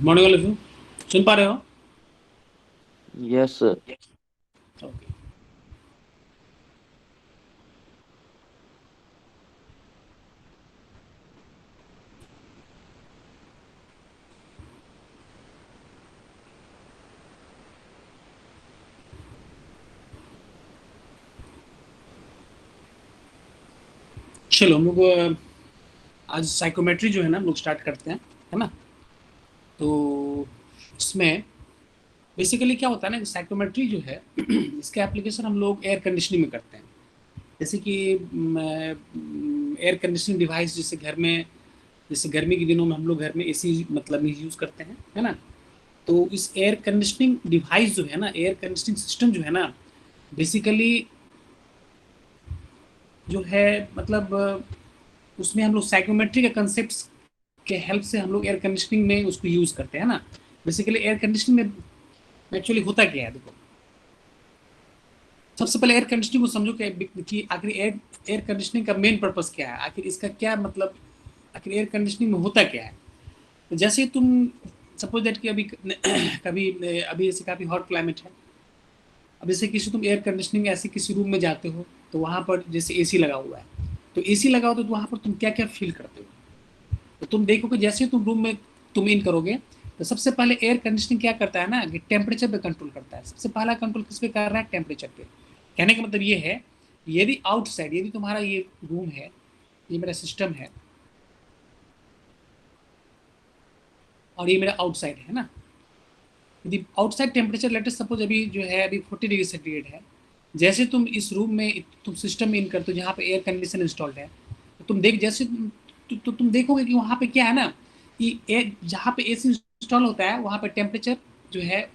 Morning all of you. सुन पा रहे हो? Yes sir. ओके। चलो हम लोग आज साइकोमेट्री जो है ना हम लोग स्टार्ट करते हैं, है ना? तो इसमें बेसिकली क्या होता है ना, साइकोमेट्री जो है इसके एप्लीकेशन हम लोग एयर कंडीशनिंग में करते हैं। जैसे कि एयर कंडीशनिंग डिवाइस, जैसे घर में, जैसे गर्मी के दिनों में हम लोग घर में एसी मतलब यूज़ करते हैं, है ना? तो इस एयर कंडीशनिंग डिवाइस जो है ना, एयर कंडीशनिंग सिस्टम जो है ना, बेसिकली जो है मतलब उसमें हम लोग साइकोमेट्री के कंसेप्ट के हेल्प से हम लोग एयर कंडीशनिंग में उसको यूज़ करते हैं ना। बेसिकली एयर कंडीशनिंग में एक्चुअली होता क्या है, देखो। सबसे पहले एयर कंडीशनिंग को समझो कि आखिर एयर कंडीशनिंग का मेन पर्पस क्या है, आखिर इसका क्या मतलब, आखिर एयर कंडीशनिंग में होता क्या है। तो जैसे तुम सपोज दैट कि अभी कभी अभी ऐसे काफ़ी हॉट क्लाइमेट है। अब जैसे किसी तुम एयर कंडीशनिंग ऐसे किसी रूम में जाते हो, तो वहाँ पर जैसे एसी लगा हुआ है, तो एसी लगा हो तो वहाँ पर तुम क्या क्या फील करते हो। तो तुम देखोगे जैसे तुम रूम में तुम इन करोगे, तो सबसे पहले एयर कंडीशनिंग क्या करता है ना, कि टेम्परेचर पे कंट्रोल करता है। सबसे पहला कंट्रोल किस पे कर रहा है? टेम्परेचर पे। कहने का मतलब ये है, यदि आउटसाइड, यदि तुम्हारा ये रूम है, ये मेरा सिस्टम है और ये मेरा आउटसाइड है ना, यदि आउटसाइड टेम्परेचर लेटेस्ट सपोज अभी जो है अभी 40 डिग्री सेंटीग्रेड है, जैसे तुम इस रूम में तुम सिस्टम में इन करते हो जहाँ पे एयर कंडीशन इंस्टॉल्ड है, तो तुम देख जैसे तुम देखोगे कि वहाँ पे क्या है ना, कि जहाँ पे एसी इंस्टॉल होता है वहाँ पे टेम्परेचर जो है,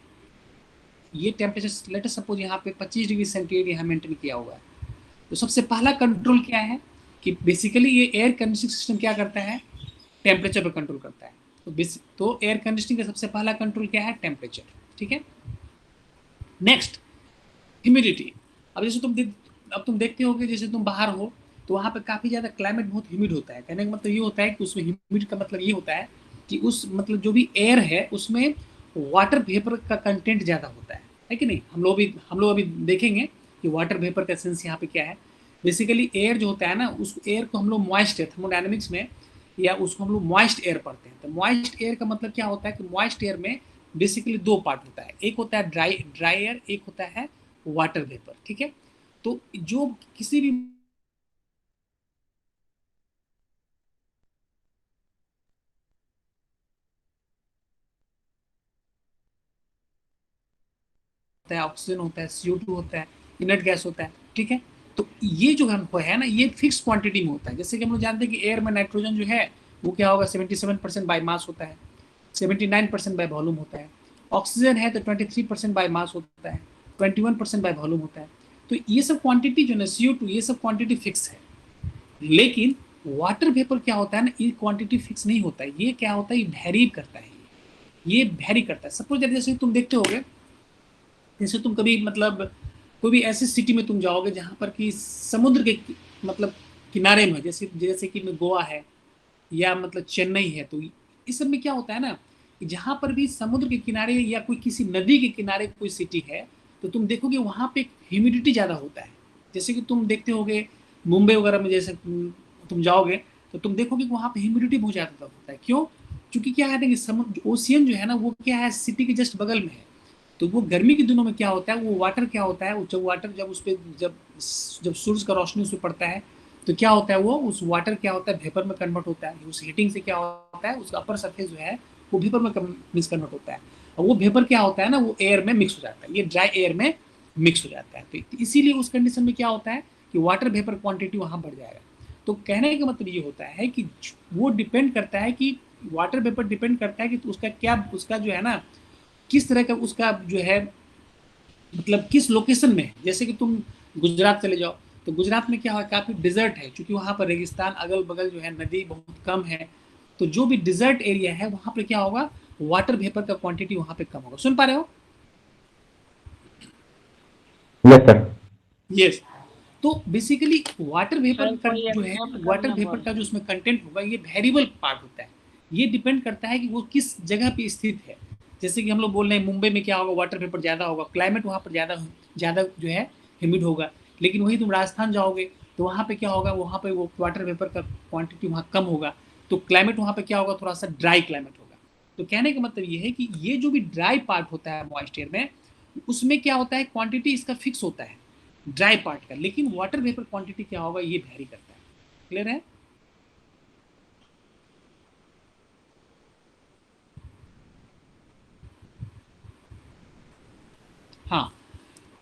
ये टेम्परेचर लेटेस्ट सपोज यहाँ पे 25 डिग्री सेंटीग्रेड यहाँ मेंटेन किया हुआ है। तो सबसे पहला कंट्रोल क्या है, कि बेसिकली ये एयर कंडीशनिंग सिस्टम क्या करता है? टेम्परेचर पर कंट्रोल करता है। तो एयर कंडीशनिंग का सबसे पहला कंट्रोल क्या है? टेम्परेचर। ठीक है। Next, humidity. अब जैसे अब तुम देखते हो कि जैसे तुम बाहर हो, तो वहाँ पे काफ़ी ज़्यादा क्लाइमेट बहुत ह्यूमिड होता है। कहने का मतलब ये होता है कि उसमें ह्यूमिड का मतलब ये होता है कि उस मतलब जो भी एयर है उसमें वाटर वेपर का कंटेंट ज़्यादा होता है कि नहीं? हम लोग अभी देखेंगे कि वाटर वेपर का सेंस यहाँ पे क्या है। बेसिकली एयर जो होता है ना, उस एयर को हम लोग मॉइस्ट एयर, थर्मोडायनेमिक्स में, या उसको हम लोग मॉइस्ट एयर पढ़ते हैं। तो मॉइस्ट एयर का मतलब क्या होता है कि मॉइस्ट एयर में बेसिकली दो पार्ट होता है, एक होता है ड्राई ड्राई एयर, एक होता है वाटर वेपर। ठीक है। तो जो किसी भी होता है, ऑक्सीजन होता है, CO2 होता है, इनर्ट गैस होता है। ठीक है। तो ये जो हमको है ना, ये फिक्स क्वांटिटी में होता है। जैसे कि हम लोग जानते हैं कि एयर में नाइट्रोजन जो है वो क्या होगा, 77% बाय मास होता है, 79% बाय वॉल्यूम होता है। ऑक्सीजन है तो 23% बाय मास होता है, 21% बाय वॉल्यूम होता है। तो ये सब क्वांटिटी जो है, CO2, ये सब क्वांटिटी फिक्स है। लेकिन वाटर वेपर क्या होता है ना, ये क्वांटिटी फिक्स नहीं होता है। ये क्या होता है, ये वैरी करता है। ये वैरी करता है। सपोज जैसे तुम देखते होगे, जैसे तुम कभी मतलब कोई भी ऐसी सिटी में तुम जाओगे जहां पर कि समुद्र के मतलब किनारे में, जैसे जैसे कि में गोवा है या मतलब चेन्नई है, तो इस सब में क्या होता है ना, कि जहां पर भी समुद्र के किनारे या कोई किसी नदी के किनारे कोई सिटी है, तो तुम देखोगे वहां पे ह्यूमिडिटी ज़्यादा होता है। जैसे कि तुम देखते होगे मुंबई वगैरह में, जैसे तुम जाओगे तो तुम देखोगे कि वहां पे ह्यूमिडिटी बहुत ज़्यादा होता है। क्यों? क्योंकि क्या है ना कि समुद्र ओशियन जो है ना, वो क्या है, सिटी के जस्ट बगल में है। तो वो गर्मी के दिनों में क्या होता है, वो वाटर क्या होता है, जब वाटर जब उस पर जब जब सूरज का रोशनी उस पर पड़ता है, तो क्या होता है, वो उस वाटर क्या होता है, वेपर में कन्वर्ट होता है। उस हीटिंग से क्या होता है, उसका अपर सरफेस जो है वो वेपर में मिक्स कन्वर्ट होता है। और वो वेपर क्या होता है ना, वो एयर में मिक्स हो जाता है, ये ड्राई एयर में मिक्स हो जाता है। तो इसीलिए उस कंडीशन में क्या होता है कि वाटर वेपर क्वांटिटी वहाँ बढ़ जाएगा। तो कहने का मतलब ये होता है कि वो डिपेंड करता है कि वाटर वेपर डिपेंड करता है कि उसका क्या, उसका जो है ना, किस तरह का उसका जो है मतलब किस लोकेशन में है। जैसे कि तुम गुजरात चले जाओ, तो गुजरात में क्या है, काफी डिजर्ट है, क्योंकि वहां पर रेगिस्तान, अगल बगल जो है नदी बहुत कम है। तो जो भी डिजर्ट एरिया है वहां पर क्या होगा, वाटर वेपर का क्वांटिटी वहां पे कम होगा। सुन पा रहे हो? Yes sir. यस। तो बेसिकली वाटर वेपर सर का कोई जो है, एक्सेप्ट वाटर करना वेपर पड़। का जो उसमें कंटेंट होगा, ये वेरिएबल पार्ट होता है। ये डिपेंड करता है कि वो किस जगह पे स्थित है। जैसे कि हम लोग बोल रहे हैं मुंबई में क्या होगा, वाटर वेपर ज़्यादा होगा, क्लाइमेट वहाँ पर ज़्यादा ज़्यादा जो है ह्यूमिड होगा। लेकिन वही तुम राजस्थान जाओगे तो वहाँ पे क्या होगा, वहाँ पे वो वाटर वेपर का क्वांटिटी वहाँ कम होगा, तो क्लाइमेट वहाँ पे क्या होगा, थोड़ा सा ड्राई क्लाइमेट होगा। तो कहने का मतलब ये है कि ये जो भी ड्राई पार्ट होता है मॉइस्चर में, उसमें क्या होता है, क्वांटिटी इसका फिक्स होता है ड्राई पार्ट का, लेकिन वाटर वेपर क्वांटिटी क्या होगा ये वेरी करता है। क्लियर है? हाँ।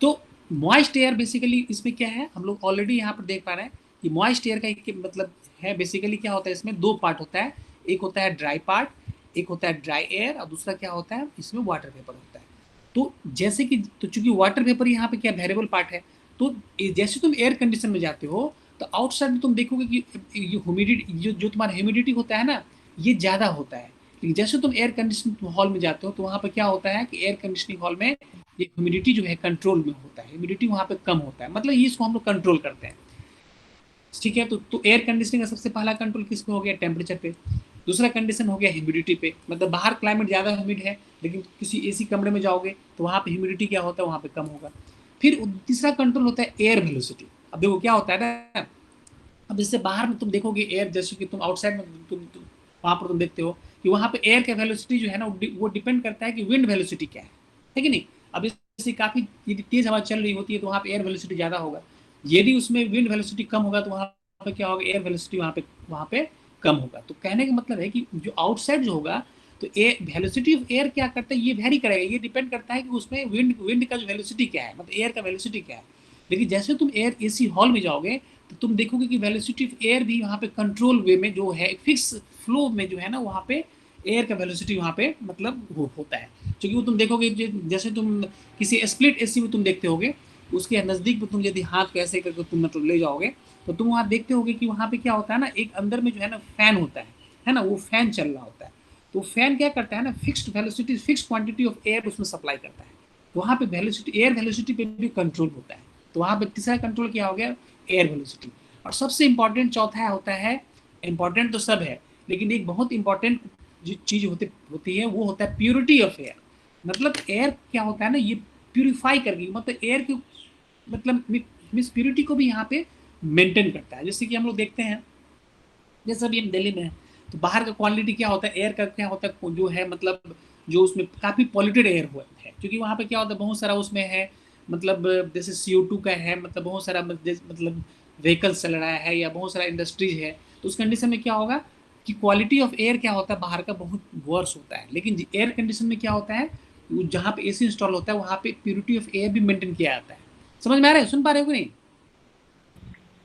तो मॉइस्ट एयर बेसिकली इसमें क्या है, हम लोग ऑलरेडी यहाँ पर देख पा रहे हैं कि मॉइस्ट एयर का एक मतलब है, बेसिकली क्या होता है, इसमें दो पार्ट होता है, एक होता है ड्राई पार्ट, एक होता है ड्राई एयर, और दूसरा क्या होता है, इसमें वाटर वेपर होता है। तो जैसे कि तो चूंकि वाटर वेपर यहाँ पे क्या वेरिएबल पार्ट है, तो जैसे तुम एयर कंडीशन में जाते हो तो आउटसाइड में तुम देखोगे कि ये ह्यूमिडिटी जो तुम्हारा ह्यूमिडिटी होता है ना, ये ज़्यादा होता है। लेकिन जैसे तुम एयर कंडीशन हॉल में जाते हो तो वहाँ पर क्या होता है कि एयर कंडीशनिंग हॉल में ये ह्यूमिडिटी जो है कंट्रोल में होता है, ह्यूमिडिटी वहाँ पे कम होता है, मतलब ये इसको हम लोग कंट्रोल करते हैं। ठीक है, तो एयर कंडीशनिंग का सबसे पहला कंट्रोल किस पे हो गया, टेम्परेचर पे। दूसरा कंडीशन हो गया ह्यूमिडिटी पे, मतलब बाहर क्लाइमेट ज़्यादा ह्यूमिड है, लेकिन किसी एसी कमरे में जाओगे तो वहाँ पे ह्यूमिडिटी क्या होता है, वहाँ पे कम होगा। फिर तीसरा कंट्रोल होता है एयर वेलोसिटी। अब देखो क्या होता है ना, अब इससे बाहर में तुम देखोगे एयर, जैसे कि तुम आउटसाइड में तुम वहाँ पर तुम देखते हो कि वहाँ पे एयर का वेलोसिटी जो है ना वो डिपेंड करता है कि विंड वेलोसिटी क्या है कि नहीं। अब इससे काफ़ी यदि तेज हवा चल रही होती है तो वहाँ पे एयर वेलोसिटी ज़्यादा होगा, यदि उसमें विंड वेलोसिटी कम होगा तो वहाँ पे क्या होगा, एयर वेलोसिटी वहाँ पे कम होगा। तो कहने का मतलब है कि जो आउटसाइड जो होगा, तो एयर वेलोसिटी ऑफ एयर क्या करता है, ये वेरी करेगा, ये डिपेंड करता है कि उसमें विंड का जो वेलोसिटी क्या है, मतलब एयर का वेलोसिटी क्या है। लेकिन जैसे तुम एयर एसी हॉल में जाओगे तो तुम देखोगे कि वेलोसिटी ऑफ एयर भी वहाँ पे कंट्रोल वे में जो है, फिक्स फ्लो में जो है ना, वहाँ पे एयर का वेलोसिटी वहाँ पे मतलब होता है। क्योंकि वो तुम देखोगे जैसे तुम किसी स्प्लिट एसी में तुम देखते होगे, उसके नज़दीक में तुम यदि हाथ को ऐसे करके तुम मतलब ले जाओगे तो तुम वहाँ देखते होगे कि वहाँ पे क्या होता है ना, एक अंदर में जो है ना फैन होता है ना, वो फैन चल रहा होता है। तो फैन क्या करता है ना, fixed velocity, fix quantity of air उसमें सप्लाई करता है। तो वहाँ पे वेलोसिटी, एयर वेलोसिटी पे भी कंट्रोल होता है। तो वहाँ पे तीसरा कंट्रोल क्या हो गया, एयर वेलोसिटी। और सबसे इंपॉर्टेंट चौथा होता है, इंपॉर्टेंट तो सब है लेकिन एक बहुत इंपॉर्टेंट जो चीज होती है वो होता है प्योरिटी ऑफ एयर। मतलब एयर क्या होता है ना, ये प्यूरिफाई करके, मतलब एयर की मतलब मीन्स प्योरिटी को भी यहाँ पे मेंटेन करता है। जैसे कि हम लोग देखते हैं, जैसे अभी हम दिल्ली में हैं तो बाहर का क्वालिटी क्या होता है, एयर का क्या होता है जो है, मतलब जो उसमें काफ़ी पॉल्यूटेड एयर हुआ है, क्योंकि वहाँ पे क्या होता है, बहुत सारा उसमें है, मतलब जैसे CO2 का है, मतलब बहुत सारा मतलब व्हीकल्स चल रहा है या बहुत सारा इंडस्ट्रीज है। तो उस कंडीशन में क्या होगा कि क्वालिटी ऑफ एयर क्या होता है बाहर का बहुत वर्स होता है। लेकिन एयर कंडीशन में क्या होता है, जहाँ पे एसी इंस्टॉल होता है वहाँ पे प्योरिटी ऑफ एयर भी मेंटेन किया जाता है। समझ में आ रहा है, सुन पा रहे हो कि नहीं?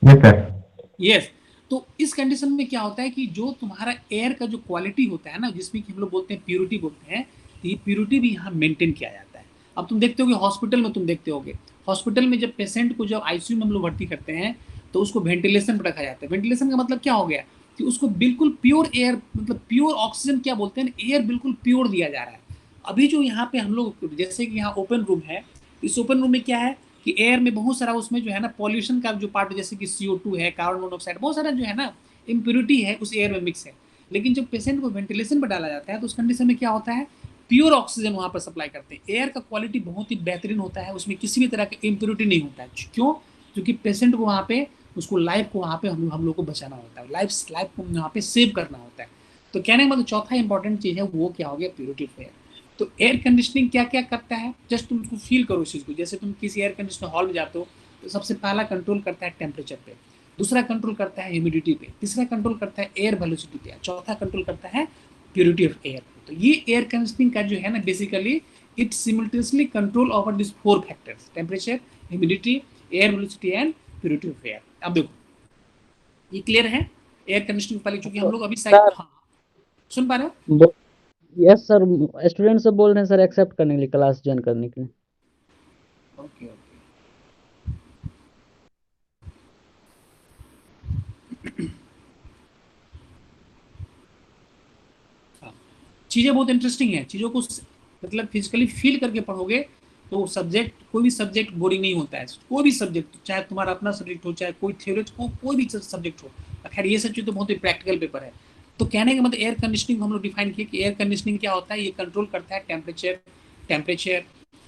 Yes sir. यस। तो इस कंडीशन में क्या होता है कि जो तुम्हारा एयर का जो क्वालिटी होता है ना, जिसमें कि हम लोग बोलते हैं प्यूरिटी बोलते हैं, तो ये प्यूरिटी भी यहाँ मेंटेन किया जाता है। अब तुम देखते होगे हॉस्पिटल में, तुम देखते होगे हॉस्पिटल में जब पेशेंट को जब आईसीयू में हम लोग भर्ती करते हैं तो उसको वेंटिलेशन पर रखा जाता है। वेंटिलेशन का मतलब क्या हो गया कि उसको बिल्कुल प्योर एयर, मतलब प्योर ऑक्सीजन क्या बोलते हैं, एयर बिल्कुल प्योर दिया जा रहा है। अभी जो यहाँ पे हम लोग, जैसे कि यहाँ ओपन रूम है, इस ओपन रूम में क्या है कि एयर में बहुत सारा उसमें जो है ना पॉल्यूशन का जो पार्ट, जैसे कि CO2 है, कार्बन मोनोऑक्साइड, बहुत सारा जो है ना इम्प्योरिटी है उस एयर में मिक्स है। लेकिन जब पेशेंट को वेंटिलेशन पर डाला जाता है तो उस कंडीशन में क्या होता है, प्योर ऑक्सीजन वहाँ पर सप्लाई करते हैं। एयर का क्वालिटी बहुत ही बेहतरीन होता है, उसमें किसी भी तरह का इम्प्योरिटी नहीं होता है। क्यों? क्योंकि पेशेंट को वहाँ पे, उसको लाइफ को वहाँ पे हम लोग को बचाना होता है, लाइफ को वहाँ पे सेव करना होता है। तो कहने का मतलब चौथा इंपॉर्टेंट चीज़ है वो क्या हो गया, प्योरिटी ऑफ एयर। तो एयर कंडीशनिंग क्या क्या करता है, जस्ट तुम उसको फील करो इस चीज़ को। जैसे तुम किसी एयर कंडीशनर हॉल में जाते हो तो सबसे पहला कंट्रोल करता है टेम्परेचर पे, दूसरा कंट्रोल करता है ह्यूमिडिटी पे, तीसरा कंट्रोल करता है एयर वेलोसिटी पे, चौथा कंट्रोल करता है प्योरिटी ऑफ एयर। तो ये एयर कंडीशनिंग का जो है ना, basically it simultaneously control over this 4 factors, temperature, humidity, air velocity and purity of air. अब देखो ये क्लियर है एयर कंडीशनिंग पहले, चूंकि हम लोग अभी साइड, सर हाँ सुन पा रहे हो? यस सर, स्टूडेंट से बोल रहे हैं सर एक्सेप्ट करने के लिए, क्लास ज्वाइन करने के लिए। Okay okay. हाँ, चीज़ें बहुत इंटरेस्टिंग हैं, चीज़ों को मतलब फिजिकली फील करके पढ़ोगे तो सब्जेक्ट, कोई भी सब्जेक्ट बोरिंग नहीं होता है। कोई भी सब्जेक्ट, चाहे तुम्हारा अपना सब्जेक्ट हो, चाहे कोई थ्योरी हो, कोई भी सब्जेक्ट हो। खैर ये सब चीज़ तो बहुत ही प्रैक्टिकल पेपर है। तो कहने का मतलब एयर कंडीशनिंग हम लोग डिफाइन किए कि एयर कंडीशनिंग क्या होता है, ये कंट्रोल करता है temperature,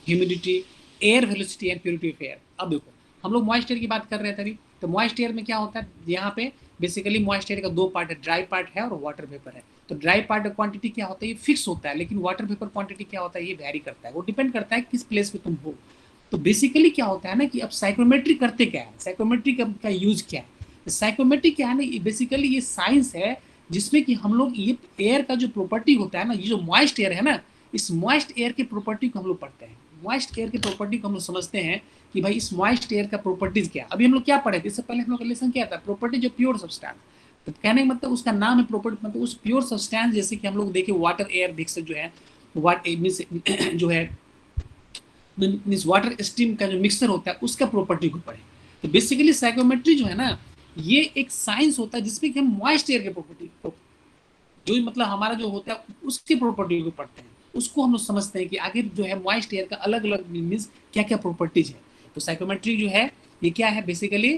humidity, air velocity and purity of air. अब देखो हम लोग मॉइस्ट एयर की बात कर रहे थे अभी, तो मॉइस्ट एयर में क्या होता है, यहाँ पे बेसिकली मॉइस्ट एयर का दो पार्ट है, ड्राई पार्ट है और वाटर वेपर है। तो ड्राई पार्ट का क्वांटिटी क्या होता है, ये फिक्स होता है, लेकिन वाटर वेपर क्वांटिटी क्या होता है, ये वेरी करता है, वो डिपेंड करता है किस प्लेस पे तुम हो। तो बेसिकली क्या होता है ना कि अब साइकोमेट्री करते क्या है, साइकोमेट्री का यूज क्या है, साइकोमेट्री क्या है ना, बेसिकली ये साइंस है जिसमें कि हम लोग ये एयर का जो प्रॉपर्टी होता है ना, ये जो मॉइस्ट एयर है ना, इस मॉइस्ट एयर के प्रॉपर्टी को हम लोग पढ़ते हैं, मॉइस्ट एयर के प्रॉपर्टी को हम लोग समझते हैं कि भाई इस मॉइस्ट एयर का प्रॉपर्टीज क्या। अभी हम लोग क्या पढ़े थे, इससे पहले हम लोग का लेसन क्या था, प्रॉपर्टी ऑफ प्योर सब्सटेंस। तो कहने का मतलब उसका नाम है प्रॉपर्टी, मतलब उस प्योर सब्सटेंस, जैसे कि हम लोग देखे वाटर एयर मिक्सर जो है, वाट जो है मीन्स वाटर स्टीम का जो मिक्सर होता है उसका प्रॉपर्टी को पढ़े। तो बेसिकली साइकोमेट्री जो है ना, ये एक साइंस होता है जिसमें कि हम मॉइस्ट एयर के प्रॉपर्टी को, जो मतलब हमारा जो होता है उसकी प्रॉपर्टी को पढ़ते हैं, उसको हम लोग समझते हैं कि आगे जो है मॉइस्ट एयर का अलग अलग मीन्स क्या क्या प्रॉपर्टीज है। तो साइकोमेट्री जो है ये क्या है, basically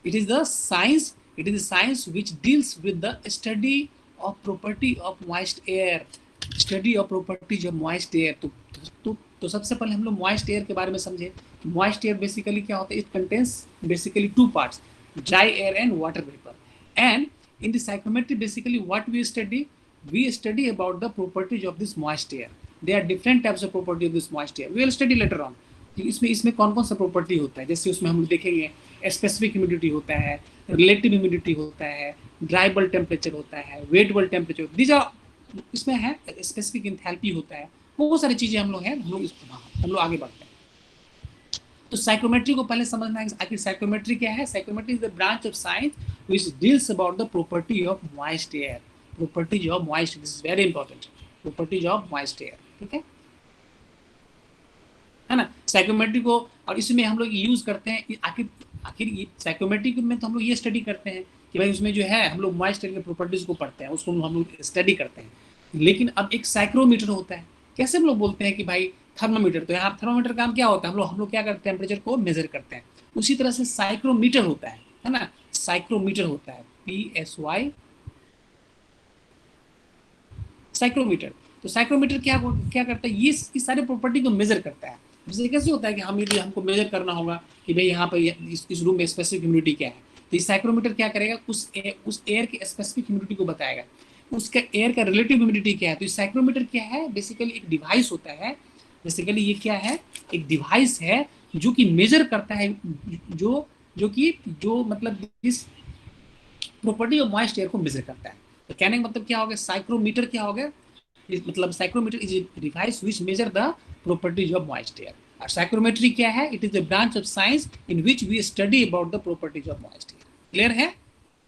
it is the science, it is the science which deals with the study of property of moist air, study of properties of moist air. तो सबसे पहले हम लोग मॉइस्ट एयर के बारे में समझे। मॉइस्ट एयर बेसिकली क्या होता है, it contains basically two parts, dry air and water vapour. And in the psychometry basically what we study about the properties of this moist air. There are different types of property of this moist air, we will study later on कि इसमें कौन कौन सा property होता है। जैसे उसमें हम लोग देखेंगे स्पेसिफिक ह्यूमिडिटी होता है, रिलेटिव ह्यूमिडिटी होता है, ड्राई बल्ब टेम्परेचर होता है, wet bulb temperature, these are इसमें है, स्पेसिफिक इंथैल्पी होता है, बहुत सारी चीजें हम लोग हैं, हम लोग आगे बढ़ते हैं। तो साइकोमेट्री को पहले समझना है, आखिर साइकोमेट्री क्या है। Psychometry is the branch of science which deals about the property of moist air, properties of moist, this is very important, properties of moist air, ठीक है ना। साइकोमेट्री को और इसमें हम लोग यूज करते हैं, आखिर ये साइकोमेट्री में तो हम लोग ये स्टडी करते हैं कि भाई उसमें जो है हम लोग मॉइस्ट एयर के प्रॉपर्टीज को पढ़ते हैं, उसको हम लोग स्टडी करते हैं। लेकिन अब एक साइक्रोमीटर होता है, कैसे हम लोग बोलते हैं कि भाई थर्मोमीटर, तो यहाँ थर्मोमीटर काम क्या होता है, हम लोग क्या करते हैं, टेम्परेचर को मेजर करते हैं। उसी तरह से साइक्रोमीटर होता है ना, साइक्रोमीटर होता है PSY साइक्रोमीटर। तो साइक्रोमीटर क्या करता है, ये सारे प्रॉपर्टी को मेजर करता है। जैसे कैसे होता है कि हमको मेजर करना होगा कि भाई यहाँ पे इस रूम में स्पेसिफिक ह्यूमिडिटी क्या है, तो ये साइक्रोमीटर क्या करेगा, उस एयर की स्पेसिफिक ह्यूमिडिटी को बताएगा, उसका एयर का रिलेटिव ह्यूमिडिटी क्या है। तो साइक्रोमीटर क्या है, बेसिकली एक डिवाइस होता है, बेसिकली ये क्या है, एक डिवाइस है जो कि मेजर करता है, जो मतलब इस प्रॉपर्टी ऑफ मॉइस्ट एयर को मेजर करता है। तो कहने का मतलब क्या हो गया, साइक्रोमीटर क्या हो गया, मतलब psychrometer is a device which measure the properties of moist air. और साइक्रोमेट्री क्या है, it is the branch of science in which we study about the properties of moist air. Clear है,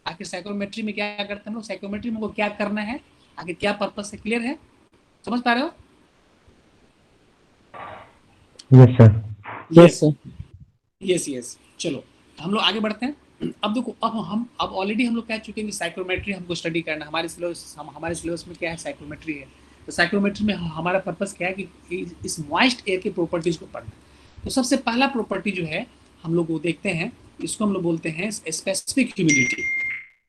आखिर साइक्रोमेट्री में क्या करते हैं हम लोग, साइक्रोमेट्री में क्या करना है, आखिर क्या पर्पस है, क्लियर है, समझ पा रहे हो। Yes sir. यस चलो हम लोग आगे बढ़ते हैं। अब देखो अब ऑलरेडी हम लोग कह चुके हैं कि साइक्रोमेट्री हमको स्टडी करना, हमारे सिलेबस में क्या है, साइक्रोमेट्री है। तो साइक्रोमेट्री में हमारा पर्पस क्या है कि इस मॉइस्ट एयर के प्रॉपर्टीज को पढ़ना। तो सबसे पहला प्रॉपर्टी जो है हम लोग वो देखते हैं, इसको हम लोग बोलते हैं स्पेसिफिक ह्यूमिडिटी,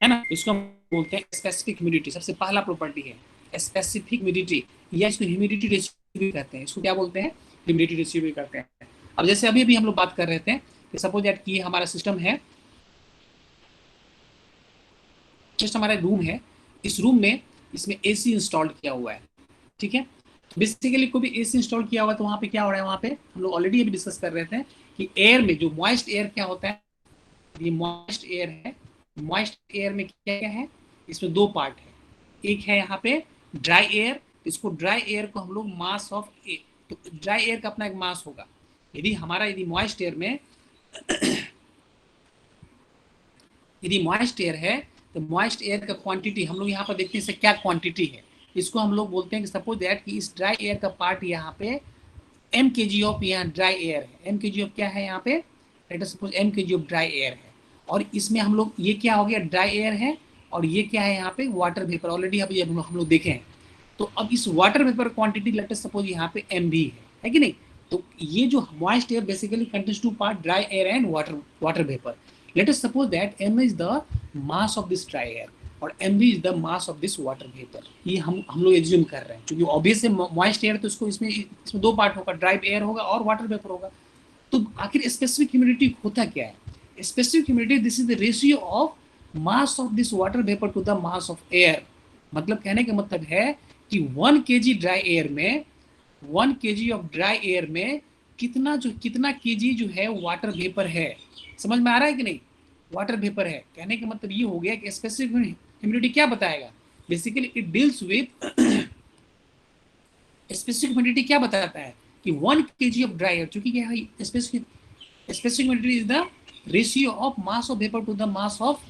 है ना, इसको हम बोलते हैं स्पेसिफिक ह्यूमिडिटी। सबसे पहला प्रॉपर्टी है स्पेसिफिक ह्यूमिडिटी, या इसको ह्यूमिडिटी रेशियो भी कहते हैं, इसको क्या बोलते हैं, ह्यूमिडिटी रेशियो भी करते हैं। अब जैसे अभी हम लोग बात कर रहे थे कि सपोज दैट कि हमारा सिस्टम है, जस्ट हमारा रूम है, इस रूम में इसमें AC इंस्टॉल्ड किया हुआ है, ठीक है। बेसिकली कोई भी AC इंस्टॉल किया हुआ है तो वहाँ पे क्या हो रहा है, वहाँ पे हम लोग ऑलरेडी अभी डिस्कस कर रहे थे कि एयर में जो मॉइस्ट एयर क्या होता है, ये मॉइस्ट एयर है, मॉइस्ट एयर में क्या क्या है, इसमें दो पार्ट है, एक है यहाँ पे ड्राई एयर, इसको ड्राई एयर को हम लोग मास ऑफ एयर, तो ड्राई एयर का अपना एक मास होगा। यदि मॉइस्ट एयर में यदि मॉइस्ट एयर है तो मॉइस्ट एयर का क्वांटिटी हम लोग यहाँ पर देखते हैं इससे क्या क्वांटिटी है, इसको हम लोग बोलते हैं कि सपोज दैट कि इस ड्राई एयर का पार्ट यहाँ पे m kg ऑफ यहाँ ड्राई एयर है, m kg ऑफ क्या है यहाँ पे, let us suppose m kg of dry air है, और इसमें हम लोग ये क्या हो गया, ड्राई एयर है, और ये क्या है यहाँ पे वाटर वेपर, ऑलरेडी अभी हम लोग देखे हैं। तो अब इस water vapour quantity let us suppose यहाँ पे mv है कि नहीं। तो ये जो moist air basically contains two part dry air and water vapour. Let us suppose that m is the mass of this dry air, और mv is the mass of this water vapour. ये हम लोग assume कर रहे हैं, क्योंकि obvious है moist air तो इसको इसमें दो पार्ट होगा, ड्राई एयर होगा और वाटर वेपर होगा। तो आखिर स्पेसिफिक ह्यूमिडिटी होता क्या है? Specific humidity this is the ratio of mass of this water vapour to the mass of air. मतलब कहने का मतलब है कि 1 kg ड्राई एयर में 1 kg ऑफ ड्राई एयर में कितना केजी जो है वाटर वेपर है। समझ में आ रहा है कि नहीं? वाटर वेपर है, कहने का मतलब ये हो गया कि स्पेसिफिक ह्यूमिडिटी क्या बताएगा? Basically it deals with specific humidity क्या बताता है कि 1 kg ऑफ ड्राई एयर, चूंकि क्या है specific humidity is the ratio of mass of vapour to the mass of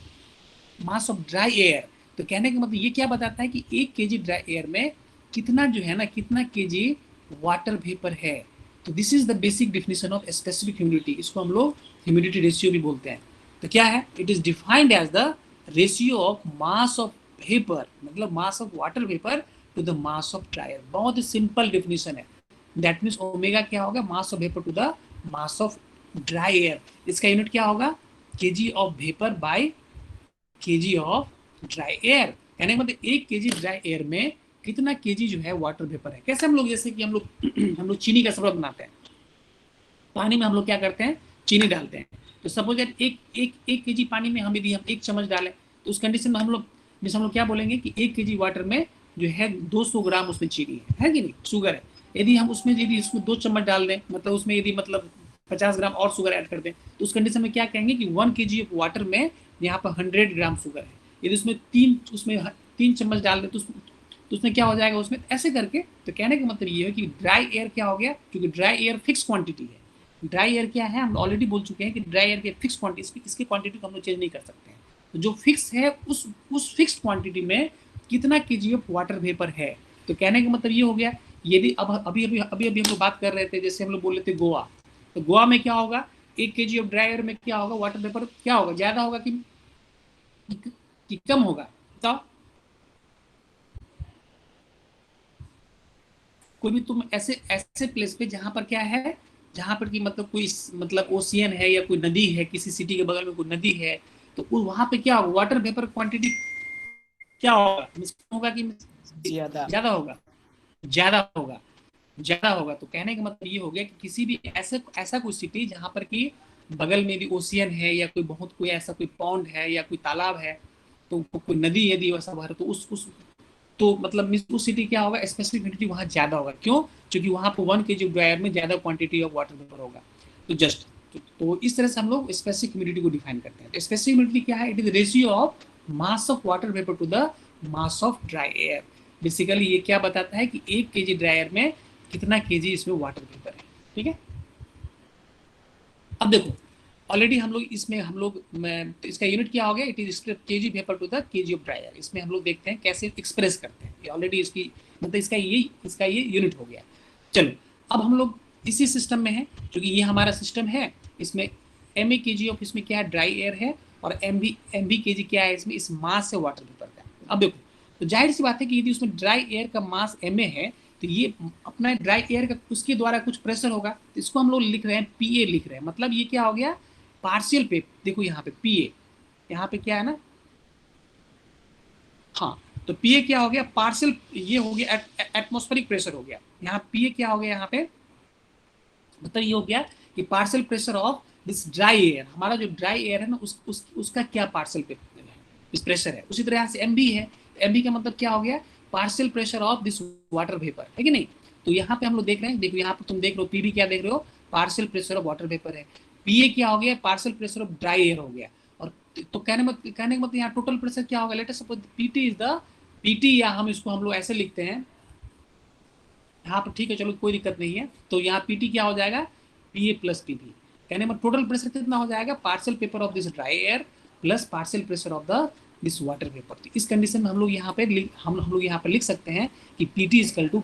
dry air. तो कहने का मतलब ये क्या बताता है कि 1 kg ड्राई एयर में कितना जो है ना, कितना kg वाटर वेपर है। तो this is the basic definition of specific humidity. इसको हम लोग ह्यूमिडिटी रेशियो भी बोलते हैं। तो क्या है? It is defined as the ratio of mass of vapour, मतलब mass of water vapour to the mass of dry air. बहुत ही सिंपल डेफिनेशन है। दैट मीन्स ओमेगा क्या होगा? Mass of vapour to the mass of dry air. इसका unit क्या होगा? Kg of vapour by kg of dry air. कहने का मतलब 1 kg ड्राई एयर में कितना केजी जो है वाटर वेपर है। कैसे हम लोग, जैसे कि हम लोग चीनी का शरबत बनाते हैं, पानी में हम लोग क्या करते हैं? चीनी डालते हैं। तो सपोज एक केजी पानी में हम यदि 1 चम्मच डालें, तो उस कंडीशन में हम लोग क्या बोलेंगे कि 1 kg वाटर में जो है 200 ग्राम उसमें चीनी है कि नहीं, शुगर है। यदि हम उसमें 2 चम्मच डाल दें, मतलब उसमें यदि 50 ग्राम और शुगर ऐड कर दें, तो उस कंडीशन में क्या कहेंगे कि 1 kg ऑफ वाटर में यहाँ पर 100 ग्राम शुगर है। यदि उसमें 3 चम्मच डाल दें, तो उसमें क्या हो जाएगा उसमें, ऐसे करके। तो कहने का मतलब ये है कि ड्राई एयर क्या हो गया, क्योंकि ड्राई एयर फिक्स क्वांटिटी है। ड्राई एयर क्या है, हम ऑलरेडी बोल चुके हैं कि ड्राई एयर की फिक्स क्वांटिटी, इसकी क्वांटिटी को हम लोग चेंज नहीं कर सकते हैं। तो जो फिक्स है उस फिक्स क्वांटिटी में कितना केजी ऑफ वाटर वेपर है। तो कहने का मतलब ये हो गया, यदि अब अभी हम लोग बात कर रहे थे, जैसे हम लोग बोल रहे थे गोवा, तो गोवा में क्या होगा, 1 kg ऑफ ड्राई एयर में क्या होगा, वाटर वेपर क्या होगा, ज्यादा होगा कि कम होगा? बताओ। कोई भी तुम ऐसे प्लेस पे जहां पर क्या है, जहां पर कि मतलब ओशियन है या कोई नदी है, किसी सिटी के बगल में कोई नदी है, तो वहां पे क्या होगा, वाटर वेपर क्वांटिटी क्या होगा, होगा कि ज्यादा होगा? ज्यादा होगा। तो कहने का मतलब ये हो गया कि किसी भी ऐसा कोई सिटी जहां पर कि बगल में भी ओशियन है या कोई ऐसा कोई पॉन्ड है या कोई तालाब है, तो कोई नदी यदि वैसा भर, तो उस तो मतलब उस सिटी क्या होगा, स्पेसिफिक ह्यूमिडिटी वहाँ ज्यादा होगा। क्यों? क्योंकि वहाँ पर 1 kg ड्राई एयर में ज्यादा क्वांटिटी ऑफ वाटर वेपर होगा। तो इस तरह से हम लोग स्पेसिफिक ह्यूमिडिटी को डिफाइन करते हैं। तो स्पेसिफिक ह्यूमिडिटी क्या है? It is ratio of mass of water vapour to the mass of dry air. Basically ये क्या बताता है कि 1 kg ड्राई एयर में कितना केजी इसमें वाटर वेपर है। ठीक है, अब देखो ऑलरेडी तो इसका यूनिट क्या हो गया, it is kg vapour to the kg of dry air. इसमें हम लोग देखते हैं कैसे एक्सप्रेस करते हैं। ऑलरेडी इसकी मतलब इसका ये यूनिट हो गया। चलो अब हम लोग इसी सिस्टम में है, क्योंकि ये हमारा सिस्टम है, इसमें एम ए केजी ऑफ इसमें क्या है, ड्राई एयर है, और एम बी केजी क्या है इसमें, इस मास से वाटर वेपर का। अब देखो, तो जाहिर सी बात है कि यदि उसमें ड्राई एयर का मास एम ए है, तो ये अपना ड्राई एयर का उसके द्वारा कुछ प्रेशर होगा, तो इसको हम लोग लिख रहे हैं पी ए लिख रहे हैं। मतलब ये क्या हो गया, पार्शियल पे, देखो यहाँ पे पी ए, यहाँ पे क्या है ना, हाँ, तो पी ए क्या हो गया, पार्शियल, ये हो गया एटमॉस्फेरिक प्रेशर हो गया। यहाँ पी ए क्या हो गया, यहाँ पे मतलब ये हो गया कि partial pressure of this dry air. हमारा जो ड्राई एयर है ना, उसका क्या पार्शियल प्रेशर है। उसी तरह से एम बी है, एम बी का मतलब क्या हो गया, partial pressure of this water vapour, है कि नहीं। तो यहाँ पे हम लोग देख रहे हैं, देखो यहाँ पे तुम देख रहे हो, पी बी क्या देख रहे हो, partial pressure of water vapour है। पी ए क्या हो गया, partial pressure of dry air हो गया। और तो कहने का मतलब यहाँ टोटल प्रेशर क्या होगा, let us suppose PT is the PT, या हम लोग ऐसे लिखते हैं यहाँ पर, ठीक है चलो कोई दिक्कत नहीं है। तो यहाँ पीटी क्या हो जाएगा, पी ए प्लस पीबी। कहने में टोटल प्रेशर कितना हो जाएगा, partial paper of this dry air plus partial pressure of the this water vapour. तो इस कंडीशन में हम लोग यहाँ पे लिख सकते हैं कि PT equal to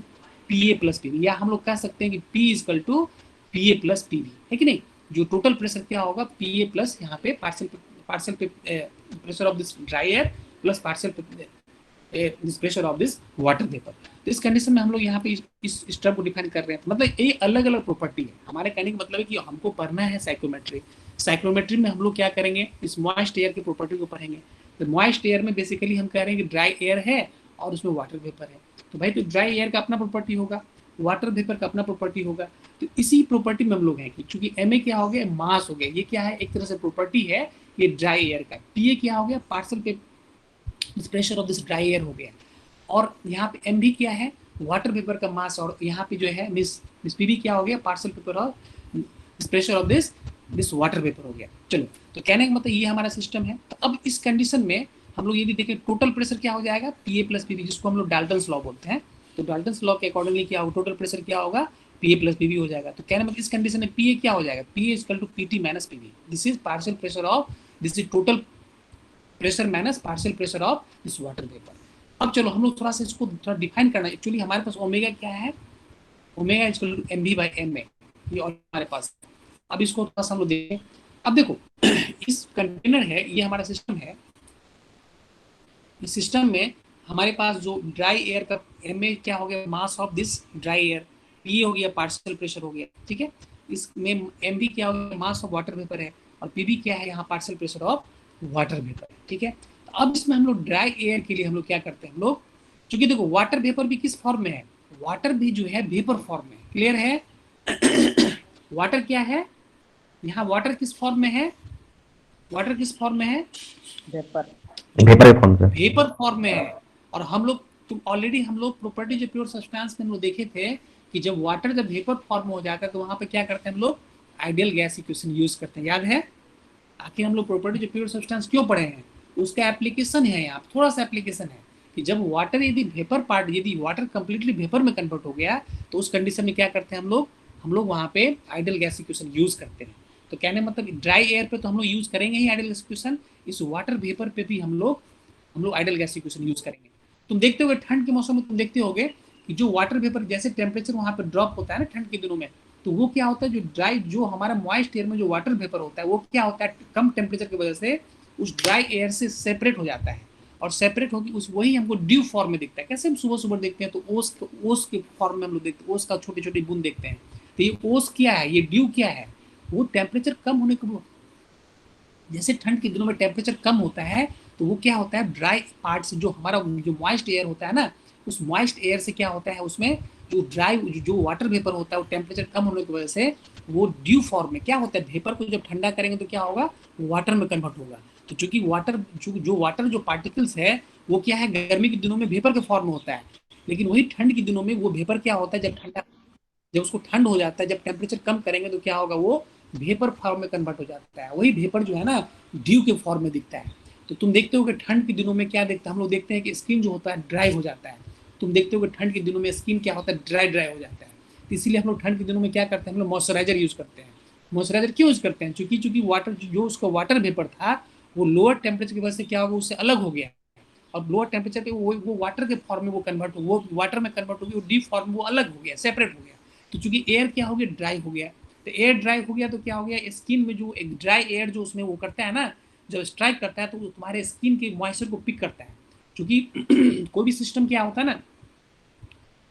P A plus PB, या हम लोग कह सकते हैं कि P equal to P A plus PB, है कि नहीं। जो टोटल प्रेशर क्या होगा, पी ए प्लस यहाँ पे partial pressure of this dry air plus partial this pressure of this water vapour. तो इस कंडीशन में हम लोग यहाँ पे इस टर्म को डिफाइन कर रहे हैं। मतलब ये अलग अलग प्रॉपर्टी है। हमारे कहने का मतलब है कि हमको पढ़ना है साइकोमेट्री। साइक्रोमेट्री में हम लोग क्या करेंगे, इस मॉइस्ट एयर की प्रॉपर्टी को पढ़ेंगे। तो मॉइस्ट एयर में बेसिकली हम कह रहे हैं कि ड्राई एयर है और उसमें वाटर वेपर है। तो भाई तो ड्राई एयर का अपना प्रॉपर्टी होगा, वाटर वेपर का अपना प्रॉपर्टी होगा। तो इसी प्रॉपर्टी में हम लोग हैं कि चूंकि एम क्या हो गया, मास हो गया, ये क्या है, एक तरह से प्रॉपर्टी है ये ड्राई एयर का। पी क्या हो गया, पार्सल पे pressure of this dry air हो गया। और यहाँ पे एम भी क्या है, वाटर वेपर का मास। और यहाँ पे जो है मिस पी भी क्या हो गया, पार्सल पेपर और pressure of this water vapour हो गया। चलो, तो कहने का मतलब ये हमारा सिस्टम है। तो अब इस कंडीशन में हम लोग यदि देखें टोटल प्रेशर क्या हो जाएगा, P A plus P B, जिसको हम लोग डाल्टन्स लॉ बोलते हैं। तो डाल्टन्स लॉ के अकॉर्डिंगली क्या होगा, टोटल प्रेशर क्या होगा, P A plus P B हो जाएगा। तो कहने मतलब इस कंडीशन में पी ए क्या हो जाएगा, P A equal to P T minus P B. This is partial pressure of, this is total pressure minus partial pressure of this water vapour. अब चलो हम लोग थोड़ा सा इसको थोड़ा डिफाइन करना है। एक्चुअली हमारे पास ओमेगा क्या है, omega equal to M V by M A, ये और हमारे पास। अब इसको थोड़ा सा हम लोग देखें। अब देखो इस कंटेनर है, ये हमारा सिस्टम है। इस सिस्टम में हमारे पास जो ड्राई एयर का एम ए क्या हो गया, mass of this dry air, P हो गया पार्शियल प्रेशर हो गया, ठीक है। इसमें एम बी क्या हो गया, मास ऑफ वाटर वेपर है, और पी बी क्या है, यहाँ partial pressure of water vapour, ठीक है। तो अब इसमें हम लोग ड्राई एयर के लिए हम लोग क्या करते हैं, हम लोग चूंकि देखो वाटर वेपर भी किस फॉर्म में है, वाटर भी जो है वेपर फॉर्म में, क्लियर है। वाटर क्या है, यहाँ वाटर किस फॉर्म में है, वाटर किस फॉर्म में है, वेपर वेपर फॉर्म से, वेपर फॉर्म में है। और हम लोग ऑलरेडी हम लोग प्रॉपर्टीज ऑफ प्योर सब्सटेंस में हम लोग देखे थे कि जब वाटर जब वेपर फॉर्म हो जाता है तो वहां पे क्या करते हैं हम लोग, आइडियल गैस इक्वेशन यूज करते हैं, याद है। आखिर हम लोग प्रॉपर्टीज ऑफ प्योर सब्सटेंस क्यों पढ़े हैं, उसका एप्लीकेशन है यहाँ, थोड़ा सा एप्लीकेशन है कि जब वाटर यदि वेपर पार्ट, यदि वाटर कंप्लीटली वेपर में कन्वर्ट हो गया तो उस कंडीशन में क्या करते हैं हम लोग वहाँ पे आइडियल गैस इक्वेशन यूज करते हैं। तो कहने मतलब ड्राई एयर पे तो हम लोग यूज करेंगे ही आइडियल गैस इक्वेशन, इस वाटर वेपर पे भी हम लोग आइडियल गैस इक्वेशन यूज करेंगे। तुम देखते होगे ठंड के मौसम में, तुम देखते होगे कि जो वाटर वेपर जैसे टेम्परेचर वहाँ पे ड्रॉप होता है ना ठंड के दिनों में, तो वो क्या होता है, जो ड्राई जो हमारा मॉइस्ट एयर में जो वाटर वेपर होता है वो क्या होता है, कम टेम्परेचर की वजह से उस ड्राई एयर से सेपरेट हो जाता है। और सेपरेट होगी उस वही हमको ड्यू फॉर्म में दिखता है। कैसे हम सुबह सुबह देखते हैं तो ओस के फॉर्म में हम लोग देखते हैं, ओस का छोटे छोटे बूंद देखते हैं। तो ये ओस क्या है, ये ड्यू क्या है, वो टेम्परेचर कम होने के, जैसे ठंड के दिनों में टेम्परेचर कम होता है तो वो क्या होता है, ड्राई पार्ट से जो हमारा जो मॉइस्ट एयर होता है ना, उस मॉइस्ट एयर से क्या होता है, उसमें जो ड्राई जो वाटर वेपर होता है वो टेम्परेचर कम होने की वजह से वो ड्यू फॉर्म में क्या होता है, वेपर को जब ठंडा करेंगे तो क्या होगा, वाटर में कन्वर्ट होगा। तो चूंकि वाटर जो वाटर जो पार्टिकल्स है वो क्या है, गर्मी के दिनों में वेपर के फॉर्म में होता है, लेकिन वही ठंड के दिनों में वो वेपर क्या होता है, जब उसको ठंड हो जाता है, जब टेम्परेचर कम करेंगे तो क्या होगा, वो वेपर फॉर्म में कन्वर्ट हो जाता है। वही वेपर जो है ना ड्यू के फॉर्म में दिखता है। तो तुम देखते हो कि ठंड के दिनों में क्या देखते हैं हम लोग, देखते हैं कि स्किन जो होता है ड्राई हो जाता है। तुम देखते हो कि ठंड के दिनों में स्किन क्या होता है, ड्राई हो जाता है। तो इसीलिए हम लोग ठंड के दिनों में क्या करते हैं, हम लोग मॉइस्चराइजर यूज करते हैं। मॉइस्चराइजर क्यों यूज करते हैं, चूंकि वाटर जो उसका वाटर वेपर था वो लोअर टेम्परेचर की वजह से क्या होगा, उससे अलग हो गया। और लोअर टेम्परेचर पे वो वाटर के फॉर्म में वो कन्वर्ट हो, वो वाटर में कन्वर्ट हो गया, वो डीप फॉर्म में वो अलग हो गया, सेपरेट हो गया। तो चूंकि एयर क्या हो गया, ड्राई हो गया। तो एयर ड्राई हो गया तो क्या हो गया, स्किन में जो एक ड्राई एयर जो उसमें वो करता है ना, जब स्ट्राइक करता है तो वो तुम्हारे स्किन के मॉइस्चर को पिक करता है। क्योंकि कोई भी सिस्टम क्या होता है ना,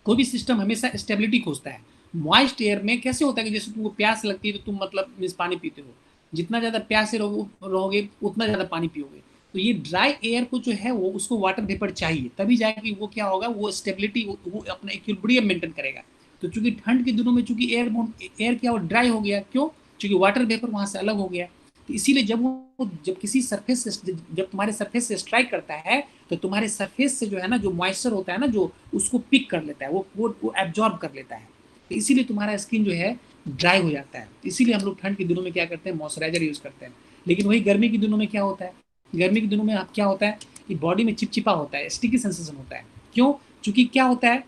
कोई भी सिस्टम हमेशा स्टेबिलिटी खोजता है। मॉइस्ट एयर में कैसे होता है कि जैसे तुमको प्यास लगती है तो तुम मतलब मीन्स पानी पीते हो, जितना ज़्यादा प्यास से रहोगे उतना ज़्यादा पानी पियोगे। तो ये ड्राई एयर को जो है वो उसको वाटर वेपर चाहिए, तभी जाके वो क्या होगा, वो स्टेबिलिटी वो अपना इक्विलिब्रियम मेंटेन करेगा। तो चूंकि ठंड के दिनों में चूंकि एयर क्या वो ड्राई हो गया, क्यों, चूंकि वाटर वेपर वहाँ से अलग हो गया। तो इसीलिए जब किसी सरफेस से जब तुम्हारे सरफेस से स्ट्राइक करता है तो तुम्हारे सरफेस से जो है ना जो मॉइस्चर होता है ना, जो उसको पिक कर लेता है, वो एब्जॉर्ब कर लेता है। तो इसीलिए तुम्हारा स्किन जो है ड्राई हो जाता है। इसीलिए हम लोग ठंड के दिनों में क्या करते हैं, मॉइस्चराइजर यूज करते हैं। लेकिन वही गर्मी के दिनों में क्या होता है, गर्मी के दिनों में क्या होता है कि बॉडी में चिपचिपा होता है, स्टिकी सेंसेशन होता है। क्यों, चूंकि क्या होता है,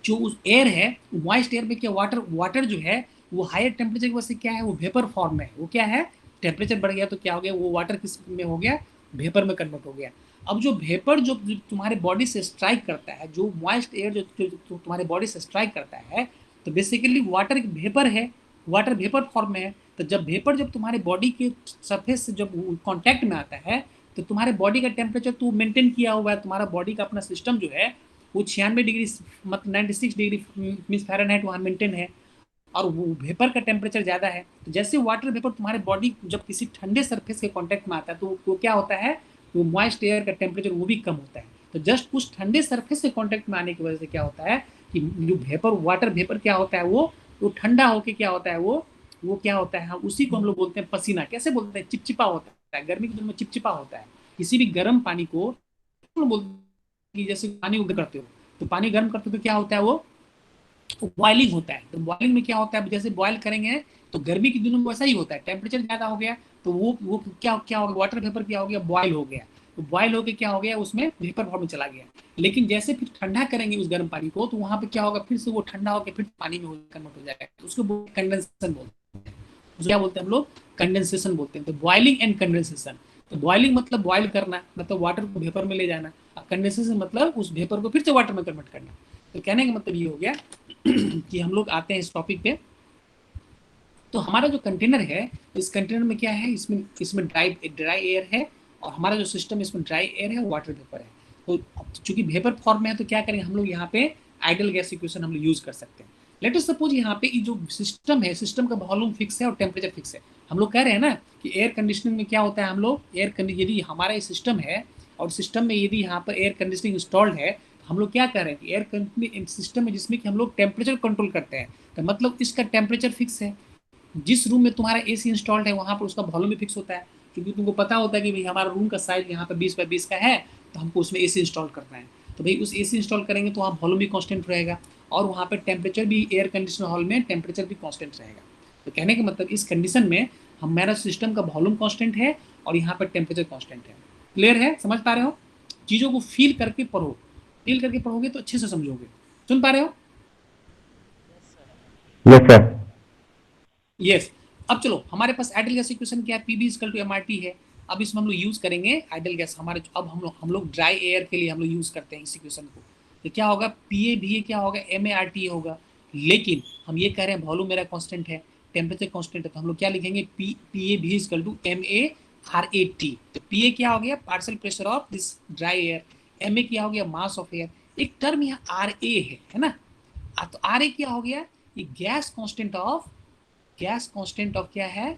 जो उस एयर है मॉइस्ट एयर में क्या वाटर जो है वो हायर टेम्परेचर की वजह से क्या है, वो वेपर फॉर्म में है। वो क्या है, टेम्परेचर बढ़ गया तो क्या हो गया, वो वाटर किस में हो गया, वेपर में कन्वर्ट हो गया। अब जो वेपर जो तुम्हारे बॉडी से स्ट्राइक करता है, जो मॉइस्ट एयर जो तुम्हारे बॉडी से स्ट्राइक करता है, तो बेसिकली वाटर वेपर है, वाटर वेपर फॉर्म में है। तो जब वेपर जब तुम्हारे बॉडी के सरफेस से जब कॉन्टैक्ट में आता है तो तुम्हारे बॉडी का टेम्परेचर तो मेंटेन किया हुआ है, तुम्हारा बॉडी का अपना सिस्टम जो है वो 96 डिग्री मतलब 96 डिग्री मीन्स फ़ारेनहाइट वहाँ मेंटेन है। और वो वेपर का टेम्परेचर ज़्यादा है, तो जैसे वाटर वेपर तुम्हारे बॉडी जब किसी ठंडे सरफेस के कांटेक्ट में आता है तो वो क्या होता है, वो मॉइस्ट एयर का टेम्परेचर वो भी कम होता है। तो जस्ट उस ठंडे सरफेस के कांटेक्ट में आने की वजह से क्या होता है कि जो वेपर वाटर वेपर क्या होता है वो ठंडा होके क्या होता है वो क्या होता है, उसी को हम लोग बोलते हैं पसीना। कैसे बोलते हैं, चिपचिपा होता है, गर्मी के दिन में चिपचिपा होता है। किसी भी गर्म पानी को बोलते हैं कि जैसे पानी गर्म करते हो, तो पानी गर्म करते हो तो क्या होता है वो बॉइलिंग होता है। तो बॉइलिंग में क्या होता है, जैसे बॉयल करेंगे तो गर्मी के दिनों में वैसा ही होता है, टेम्परेचर ज्यादा हो गया तो वो क्या क्या हो गया, वाटर वेपर क्या हो गया, बॉयल हो गया। तो बॉयल होकर क्या हो गया, उसमें वेपर फॉर्म में चला गया। लेकिन जैसे फिर ठंडा करेंगे उस गर्म पानी को, तो वहां पे क्या होगा, फिर से वो ठंडा होकर फिर पानी में कन्वर्ट हो जाएगा। तो उसको कंडेंसेशन बोलते हैं। उसको क्या बोलते हैं हम लोग, कंडेंसेशन बोलते हैं। तो बॉइलिंग एंड कंडेंसेशन, तो बॉइलिंग मतलब बॉयल करना, मतलब वाटर को वेपर में ले जाना, और कंडेंसेशन मतलब उस वेपर को फिर से वाटर में कन्वर्ट करना। तो कहने का मतलब ये हो गया कि हम लोग आते हैं इस टॉपिक पे। तो हमारा जो कंटेनर है, इस कंटेनर में क्या है, इसमें इसमें ड्राई एयर है, और हमारा जो सिस्टम है इसमें ड्राई एयर है, वाटर वेपर है। तो चूंकि वेपर फॉर्म में है तो क्या करेंगे हम लोग यहाँ पे आइडियल गैस इक्वेशन हम लोग यूज कर सकते हैं। लेट अस सपोज यहाँ पे जो सिस्टम है, सिस्टम का वॉल्यूम फिक्स है और टेम्परेचर फिक्स है। हम लोग कह रहे हैं ना कि एयर कंडीशनिंग में क्या होता है, हम लोग यदि हमारा सिस्टम है और सिस्टम में यदि यहाँ पर एयर कंडीशनिंग इंस्टॉल्ड है, तो हम लोग क्या कर रहे हैं कि एयर कंडीशनिंग सिस्टम है जिसमें कि हम लोग टेम्परेचर कंट्रोल करते हैं। तो मतलब इसका टेम्परेचर फिक्स है। जिस रूम में तुम्हारा एसी इंस्टॉल्ड है वहां पर उसका वॉल्यूम भी फिक्स होता है, क्योंकि तुमको पता होता है कि भाई हमारा रूम का साइज यहाँ पर 20 बाई 20 का है, तो हमको उसमें एसी इंस्टॉल करना है। तो भाई उस एसी इंस्टॉल करेंगे तो वहाँ वॉल्यूम भी कांस्टेंट रहेगा, और वहाँ पे टेम्परेचर भी एयर कंडीशनर हॉल में टेम्परेचर भी कांस्टेंट रहेगा। तो कहने का मतलब इस कंडीशन में हमारा सिस्टम का वॉल्यूम कांस्टेंट है और यहाँ पर टेम्परेचर कांस्टेंट है। क्लियर है, समझ पा रहे हो? चीज़ों को फील करके पढ़ो, फील करके पढ़ोगे तो अच्छे से समझोगे। सुन पा रहे हो? Yes sir. यस। अब चलो हमारे पास आइडियल गैस इक्वेशन क्या है, पीबी इक्वल टू एमआरटी है। अब इसमें हम लोग यूज करेंगे आइडियल गैस। हमारे अब हम लोग ड्राई एयर के लिए हम लोग यूज करते हैं इस इक्वेशन को। तो क्या होगा, पी ए भी क्या होगा, एम ए आर टी होगा। लेकिन हम ये कह रहे हैं वॉल्यूम मेरा कांस्टेंट है, टेम्परेचर कांस्टेंट है, तो हम लोग क्या लिखेंगे, पी ए भी equal to M A R A T. तो पी ए क्या हो गया, partial pressure of this dry air. M A क्या हो गया, मास ऑफ एयर। एक टर्म यहाँ आर ए है ना। तो आर ए क्या हो गया, ये गैस कांस्टेंट ऑफ क्या है,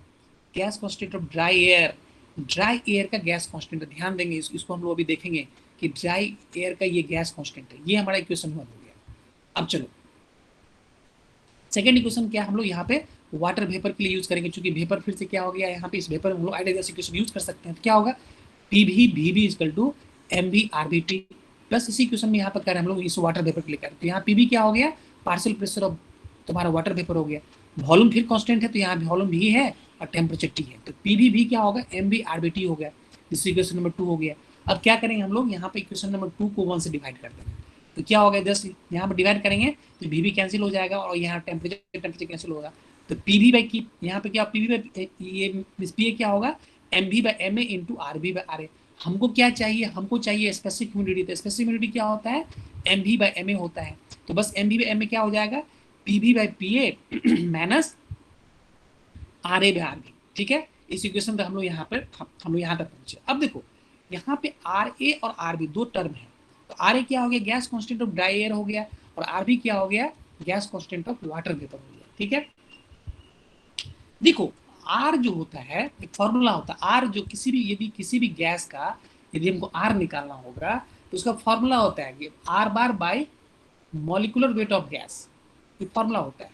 gas constant of dry air. Dry air का गैस कांस्टेंट है, ध्यान देंगे इसको हम लोग अभी देखेंगे कि ड्राई एयर का ये गैस कांस्टेंट है। ये हमारा इक्वेशन वन हो गया। अब चलो सेकंड इक्वेशन क्या, हम लोग यहाँ पे वाटर वेपर के लिए यूज करेंगे, क्योंकि वेपर फिर से क्या हो गया, यहाँ पे इस वेपर में हम लोग आइडियल गैस इक्वेशन यूज कर सकते हैं। तो क्या होगा, P B equal to M B R B T plus इसी क्वेश्चन में यहाँ पर कर हम लोग इस वाटर वेपर के लिए करें। तो यहाँ पी क्या हो गया, पार्शियल प्रेशर ऑफ तुम्हारा वाटर वेपर हो गया। वॉल्यूम फिर कांस्टेंट है तो यहाँ वॉल्यूम भी है और टेम्परेचर टी है, तो पी भी क्या होगा, M B R B T हो गया। इस इक्वेशन नंबर 2 हो गया। अब क्या करेंगे हम लोग, यहाँ पे इक्वेशन नंबर 2 को 1 से डिवाइड कर देंगे। तो क्या होगा, जस्ट यहाँ पर डिवाइड करेंगे तो भी कैंसिल हो जाएगा और यहाँ टेम्परेचर कैंसिल होगा। तो पी भी बाई की यहाँ पे क्या, पी भी बाई ये पी क्या होगा, M V by M A into R B by R A. हमको क्या चाहिए, हमको चाहिए स्पेसिफिक ह्यूमिडिटी। तो स्पेसिफिक ह्यूमिडिटी क्या होता है, एम भी बाई एम ए होता है। तो बस M V by M A क्या हो जाएगा, P B by P A minus R A by R B. ठीक है, इस इक्वेशन तक हम लोग यहाँ पर हम लोग यहाँ तक पहुंचे। अब देखो यहाँ पे आर ए और आर बी दो टर्म है। तो आर ए क्या हो गया, gas constant of dry air हो गया, और आर बी क्या हो गया, gas constant of water vapour हो गया। ठीक है, देखो आर जो होता है एक फॉर्मूला होता है। आर जो यदि किसी भी गैस का यदि हमको आर निकालना होगा तो उसका फॉर्मूला होता है कि are bar bye molecular weight of gas. एक फॉर्मूला होता है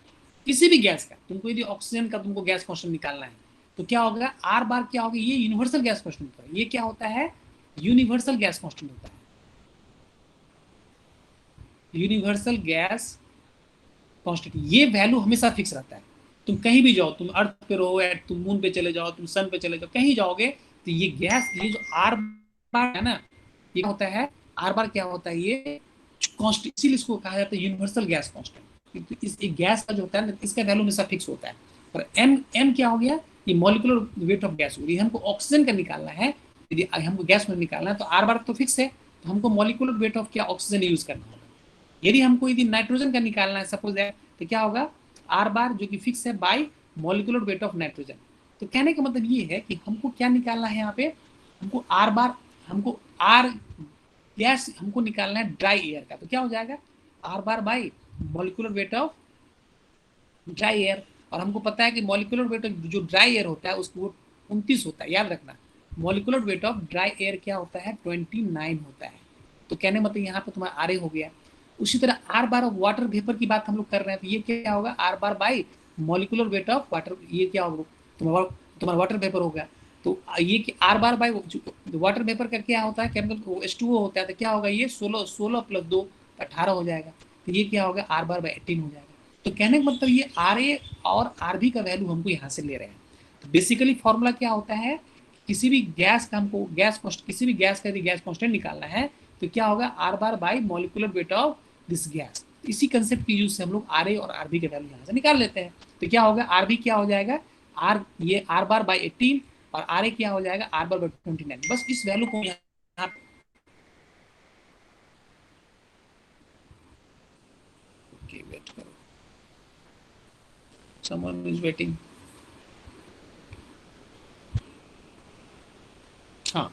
किसी भी गैस का। तुमको यदि ऑक्सीजन का तुमको गैस कांस्टेंट निकालना है तो क्या होगा, आर बार क्या होगा, ये यूनिवर्सल गैस कांस्टेंट होता है। ये क्या होता है, यूनिवर्सल गैस कांस्टेंट होता है। यूनिवर्सल गैस कांस्टेंट ये वैल्यू हमेशा फिक्स रहता है। तुम कहीं भी जाओ, तुम अर्थ पे रहो या तुम मून पे चले जाओ, तुम सन पे चले जाओ, कहीं जाओगे तो ये गैस, ये जो आर बार है ना, ये होता है, आर बार क्या होता है, ये कांस्टेंट, इसीलिए इसको कहा जाता है यूनिवर्सल गैस कांस्टेंट। इस एक गैस का जो होता है ना, इसका वैल्यू हमेशा फिक्स होता है। और एम एम क्या हो गया, ये मॉलिक्यूलर वेट ऑफ गैस हो रही है। हमको ऑक्सीजन का निकालना है, यदि हमको गैस में निकालना है तो आर बार तो फिक्स है, तो हमको मॉलिक्यूलर वेट ऑफ क्या ऑक्सीजन यूज करना होगा। यदि हमको यदि नाइट्रोजन का निकालना है सपोज दैट, तो क्या होगा, आर बार जो कि फिक्स है bye molecular weight of nitrogen. तो कहने का मतलब ये है कि हमको क्या निकालना है यहाँ पे, हमको आर बार, हमको आर गैस हमको निकालना है ड्राई एयर का। तो क्या हो जाएगा, are bar bye molecular weight of dry air, और हमको पता है कि मॉलिक्यूलर वेट ऑफ जो ड्राई एयर होता है उसको वो 29 होता है, याद रखना। Molecular weight of dry air क्या होता है, 29 होता है। तो कहने मतलब यहाँ पे तुम्हारा आर ए हो गया। उसी तरह are bar of water vapour की बात हम लोग कर रहे हैं, तो ये क्या होगा, are bar by molecular weight of water, ये क्या होगा, तुम्हारा तुम्हारा वाटर वेपर होगा। तो ये कि are bar by water vapour का क्या होता है, केमिकल H2O होता है, तो क्या होगा, ये 16 16 प्लस 2 18 हो जाएगा। तो ये क्या होगा, आर बार बाई 18 हो जाएगा। तो कहने का मतलब ये आर ए और आर बी का वैल्यू हमको यहाँ से ले रहे हैं। तो बेसिकली फॉर्मूला क्या होता है, किसी भी गैस का हमको किसी भी गैस का यदि गैस कांस्टेंट निकालना है तो क्या होगा, are bar by molecular weight of this gas. इसी कंसेप्ट की यूज से हम लोग आर ए और आर बी के वैल्यू यहाँ से निकाल लेते हैं। तो क्या होगा, आर बी क्या हो जाएगा, आर ये आर बार बाई 18, और आर ए क्या हो जाएगा, आर बार बाई 29। बस इस वैल्यू को यहाँ, ओके वेट करो, समवन इज वेटिंग। हाँ,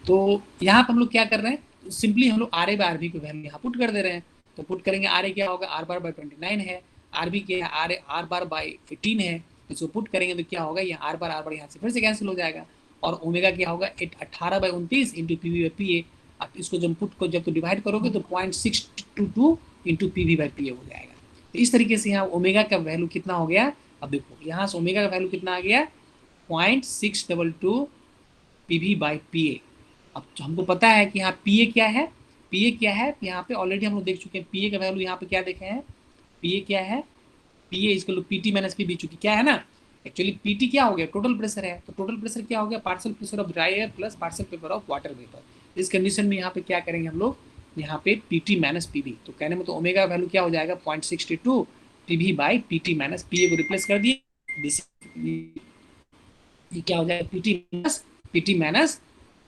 तो यहाँ पर हम लोग क्या कर रहे हैं, सिंपली हम लोग R A by R B की वैल्यू यहाँ पुट कर दे रहे हैं। तो पुट करेंगे, आर ए क्या होगा, आर बार बाय 29 है, आर बी क्या है, आर बार बाय 18 है। इसको पुट करेंगे तो क्या होगा, ये आर बार यहाँ से फिर से कैंसिल हो जाएगा, और ओमेगा क्या होगा, 18/29 into P V by P ए। अब इसको जब पुट को जब तो डिवाइड करोगे तो 0.622 into P V by P ए हो जाएगा। तो इस तरीके से यहाँ ओमेगा का वैल्यू कितना हो गया, अब देखो यहाँ से ओमेगा का वैल्यू कितना आ गया, 0.622 पी वी बाई पी ए। अब तो हमको पता है कि यहाँ पी ए क्या है, पी ए क्या है, यहाँ पे ऑलरेडी हम लोग देख चुके हैं पी ए का वैल्यू, यहाँ पे क्या देखे हैं, पी ए क्या है, पी ए इसको P T minus P B, चुकी क्या है ना, एक्चुअली पी टी क्या हो गया, टोटल प्रेशर है। तो टोटल प्रेशर क्या हो गया, partial pressure of dry air plus partial pressure of water vapour. इस कंडीशन में यहाँ पे क्या करेंगे हम लोग, यहाँ पे P T minus P B. तो कहने में तो ओमेगा का वैल्यू क्या हो जाएगा, 0.62 P B by P T minus P A को रिप्लेस कर दिए, ये क्या हो जाएगा, P T minus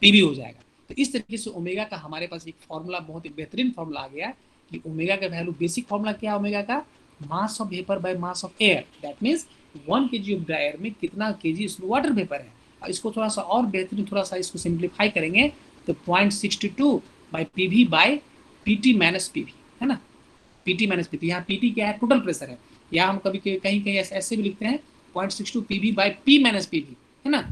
P B हो जाएगा। तो इस तरीके से ओमेगा का हमारे पास एक फॉर्मूला, बहुत ही बेहतरीन फॉर्मूला आ गया कि ओमेगा का वैल्यू, बेसिक फॉर्मूला क्या है ओमेगा का, मास of vapour by mass of air. That means 1 kg of dry air में कितना kg इसमें वाटर वेपर है। और इसको थोड़ा सा और बेहतरीन, थोड़ा सा इसको सिंप्लीफाई करेंगे तो 0.62 by P V by P T minus P we, है ना, P T minus P T. यहाँ पी टी क्या है, टोटल प्रेशर है, या हम कभी कहीं कहीं ऐसे भी लिखते हैं 0.62 P V by P minus P we, है ना।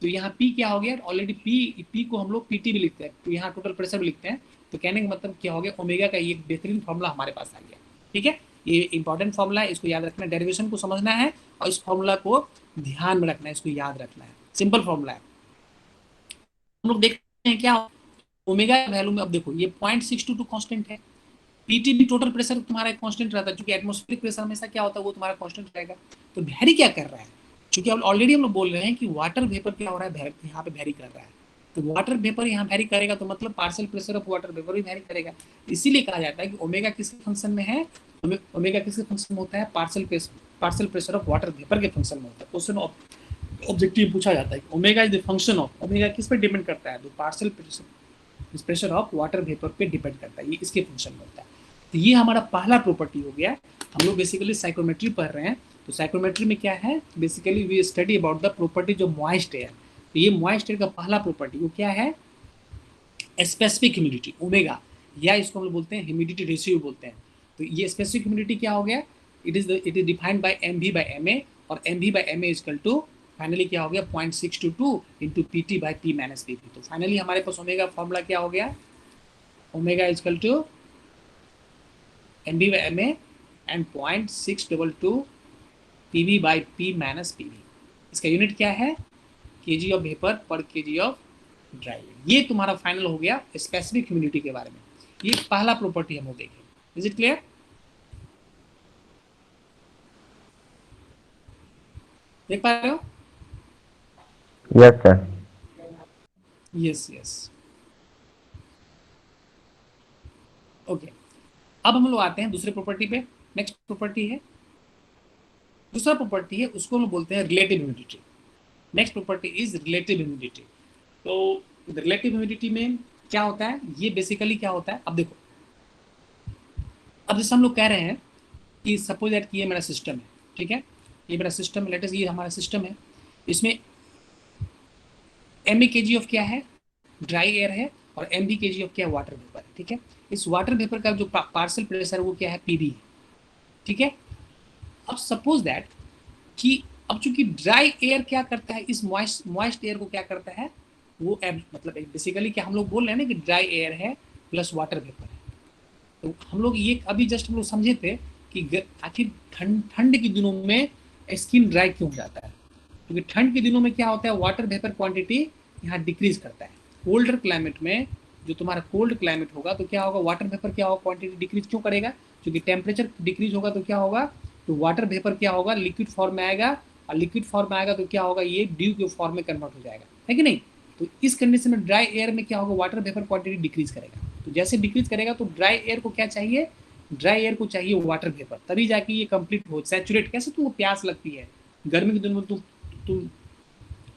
तो यहाँ P क्या हो गया, ऑलरेडी P को हम लोग PT भी लिखते हैं, तो यहाँ टोटल प्रेशर भी लिखते हैं। तो कहने का मतलब क्या हो गया, ओमेगा का ये बेहतरीन फॉर्मूला हमारे पास आ गया। ठीक है, ये इंपॉर्टेंट फॉर्मूला है, इसको याद रखना, डेरिवेशन को समझना है और इस फॉर्मूला को ध्यान में रखना है, इसको याद रखना है, सिंपल फॉर्मूला है। हम लोग देखते हैं क्या ओमेगा वैल्यू में, अब देखो ये 0.622 कांस्टेंट है, पीटी भी टोटल प्रेशर तुम्हारा कांस्टेंट रहता है, क्योंकि एटमॉस्फेरिक प्रेशर हमेशा क्या होता है, वो तुम्हारा कांस्टेंट रहेगा। तो वेरी क्या कर रहा है, क्योंकि अब ऑलरेडी हम लोग बोल रहे हैं कि वाटर वेपर क्या हो रहा है, यहाँ पे वेरी कर रहा है। तो वाटर वेपर यहाँ वेरी करेगा, तो मतलब partial pressure of water vapour भी वेरी करेगा। इसीलिए कहा जाता है कि ओमेगा किसके फंक्शन में है, ओमेगा किसके फंक्शन में होता है, partial pressure of water vapour के फंक्शन में होता है। क्वेश्चन ऑब्जेक्टिव पूछा जाता है कि omega is the function of, omega किस पर डिपेंड करता है, तो partial pressure of water vapour पे डिपेंड करता है, ये इसके फंक्शन में होता है। तो ये हमारा पहला प्रॉपर्टी हो गया। हम लोग बेसिकली साइकोमेट्री पढ़ रहे हैं, तो साइकोमेट्री में क्या है, basically we study about the properties of moist air. तो ये मॉइस्ट एयर का पहला प्रॉपर्टी वो क्या है, स्पेसिफिक ह्यूमिडिटी ओमेगा, या इसको हम लोग बोलते हैं ह्यूमिडिटी रेशियो बोलते हैं। तो ये स्पेसिफिक ह्यूमिडिटी क्या हो गया, it is defined by M V by M A, और M V by M A equal to finally क्या हो गया 0.622 into P T by P minus P P. तो फाइनली हमारे पास ओमेगा फॉर्मूला क्या हो गया, omega equal to M B by M A and 0.622 P V by P minus P V. इसका यूनिट क्या है, के जी ऑफ वेपर पर के जी ऑफ ड्राई। ये तुम्हारा फाइनल हो गया स्पेसिफिक ह्यूमिडिटी के बारे में। ये पहला प्रॉपर्टी हम लोग देखें, इज इट क्लियर, देख पा रहे हो, yes sir. Yes yes, okay. अब हम लोग आते हैं दूसरे प्रॉपर्टी पे। नेक्स्ट प्रॉपर्टी है, दूसरा प्रॉपर्टी है, उसको हम बोलते हैं relative humidity. Next property is relative humidity. तो रिलेटिव ह्यूमिडिटी में क्या होता है, ये बेसिकली क्या होता है, अब देखो, अब जैसे हम लोग कह रहे हैं कि सपोज दैट ये मेरा सिस्टम है, ठीक है, ये मेरा सिस्टम है, लेटेस्ट ये हमारा सिस्टम है, इसमें एम ए के जी ऑफ क्या है, ड्राई एयर है, और एम बी के जी ऑफ क्या है, वाटर वेपर है। ठीक है, इस वाटर वेपर का जो पार्शियल प्रेशर वो क्या है, पी बी है। ठीक है, अब सपोज दैट कि अब चूंकि ड्राई एयर क्या करता है, इस मॉइस्ट एयर को क्या करता है, वो मतलब बेसिकली क्या हम लोग बोल रहे हैं ना कि ड्राई एयर है प्लस वाटर वेपर है। तो हम लोग ये अभी जस्ट हम लोग समझे थे कि आखिर ठंड के दिनों में स्किन ड्राई क्यों हो जाता है, क्योंकि ठंड के दिनों में क्या होता है, वाटर वेपर क्वांटिटी यहाँ डिक्रीज करता है। कोल्डर क्लाइमेट में, जो तुम्हारा कोल्ड क्लाइमेट होगा, तो क्या होगा, वाटर वेपर क्या होगा, क्वांटिटी डिक्रीज क्यों करेगा, क्योंकि टेम्परेचर डिक्रीज होगा तो क्या होगा, तो वाटर वेपर क्या होगा, लिक्विड फॉर्म में आएगा, और लिक्विड फॉर्म में आएगा तो क्या होगा, ये ड्यू के फॉर्म में कन्वर्ट हो जाएगा, है कि नहीं। तो इस कंडीशन में ड्राई एयर में क्या होगा, वाटर वेपर क्वांटिटी डिक्रीज करेगा। तो जैसे डिक्रीज करेगा तो ड्राई एयर को क्या चाहिए, ड्राई एयर को चाहिए वाटर वेपर, तभी जाके ये कंप्लीट हो सैचुरेट। कैसे तुमको प्यास लगती है गर्मी के दिनों में, तुम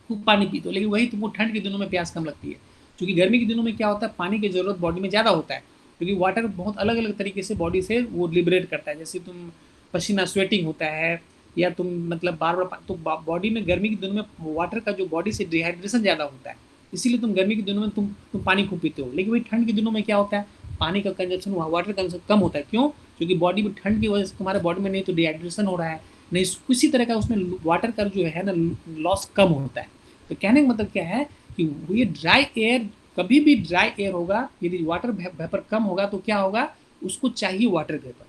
खूब पानी पीते हो, लेकिन वही तुमको ठंड के दिनों में प्यास कम लगती है, क्योंकि गर्मी के दिनों में क्या होता है, पानी की जरूरत बॉडी में ज़्यादा होता है, क्योंकि वाटर बहुत अलग अलग तरीके से बॉडी से वो लिबरेट करता है। जैसे तुम पसीना स्वेटिंग होता है, या तुम मतलब बार बार, तो बॉडी में गर्मी के दिनों में वाटर का जो बॉडी से डिहाइड्रेशन ज़्यादा होता है, इसीलिए तुम गर्मी के दिनों में तुम पानी खूब पीते हो। लेकिन वही ठंड के दिनों में क्या होता है, पानी का कंजप्शन, वाटर कंजप्शन कम होता है। क्यों, क्योंकि बॉडी में ठंड की वजह से तुम्हारे बॉडी में नहीं तो डिहाइड्रेशन हो रहा है, नहीं किसी तरह का उसमें वाटर का जो है ना लॉस कम होता है। तो कहने का मतलब क्या है कि ये ड्राई एयर, कभी भी ड्राई एयर होगा, यदि वाटर वेपर कम होगा तो क्या होगा, उसको चाहिए वाटर वेपर।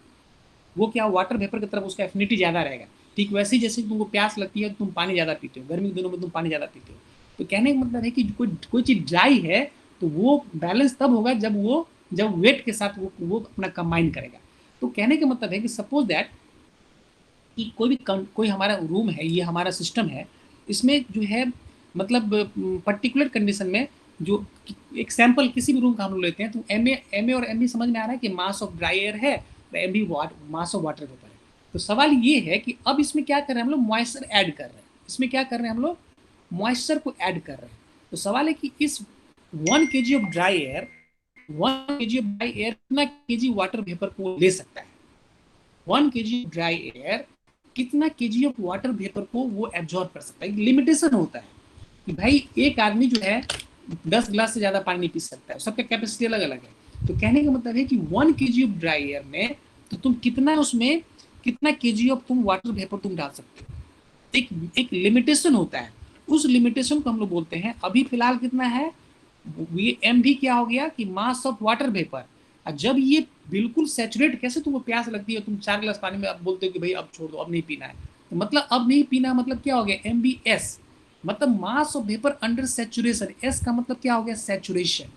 वो क्या, वाटर वेपर की तरफ उसका एफिनिटी ज़्यादा रहेगा। ठीक वैसे ही जैसे तुमको प्यास लगती है, तुम पानी ज़्यादा पीते हो, गर्मी के दिनों में तुम पानी ज़्यादा पीते हो। तो कहने का मतलब है कि कोई चीज़ ड्राई है तो वो बैलेंस तब होगा जब वेट के साथ वो अपना कंबाइन करेगा। तो कहने का मतलब है कि सपोज दैट कि कोई हमारा रूम है, ये हमारा सिस्टम है, इसमें जो है मतलब पर्टिकुलर कंडीशन में, जो एक सैंपल किसी भी रूम का हम लोग लेते हैं, तो एम ए और एम बी समझ में आ रहा है कि मास ऑफ ड्राई एयर है, M B mass of water vapour है। तो सवाल ये है कि अब इसमें क्या कर रहे हैं हम लोग, मॉइस्चर ऐड कर रहे हैं। इसमें क्या कर रहे हैं हम लोग, मॉइस्चर को ऐड कर रहे हैं। तो सवाल है कि इस 1 kg of dry air, 1 kg of dry air कितना kg वाटर वेपर को ले सकता है, 1 kg ऑफ ड्राई एयर कितना kg ऑफ वाटर वेपर को वो एब्जॉर्ब कर सकता है। लिमिटेशन होता है कि भाई एक आदमी जो है 10 गिलास से ज्यादा पानी नहीं पी सकता है, सबका कैपेसिटी अलग अलग है। तो कहने का मतलब है कि 1 kg ऑफ ड्राई एयर में तो तुम कितना उसमें कितना kg ऑफ तुम वाटर वेपर तुम डाल सकते हो, एक लिमिटेशन होता है। उस लिमिटेशन को हम लोग बोलते हैं, अभी फिलहाल कितना है, ये एम भी क्या हो गया कि मास ऑफ वाटर वेपर। जब ये बिल्कुल सैचुरेट, कैसे तुमको प्यास लगती है, तुम 4 गिलास पानी में अब बोलते हो कि भाई अब छोड़ दो, अब नहीं पीना है, तो मतलब अब नहीं पीना मतलब क्या हो गया, एम बी एस, मतलब mass of vapour under saturation. S का मतलब क्या हो गया, सैचुरेशन।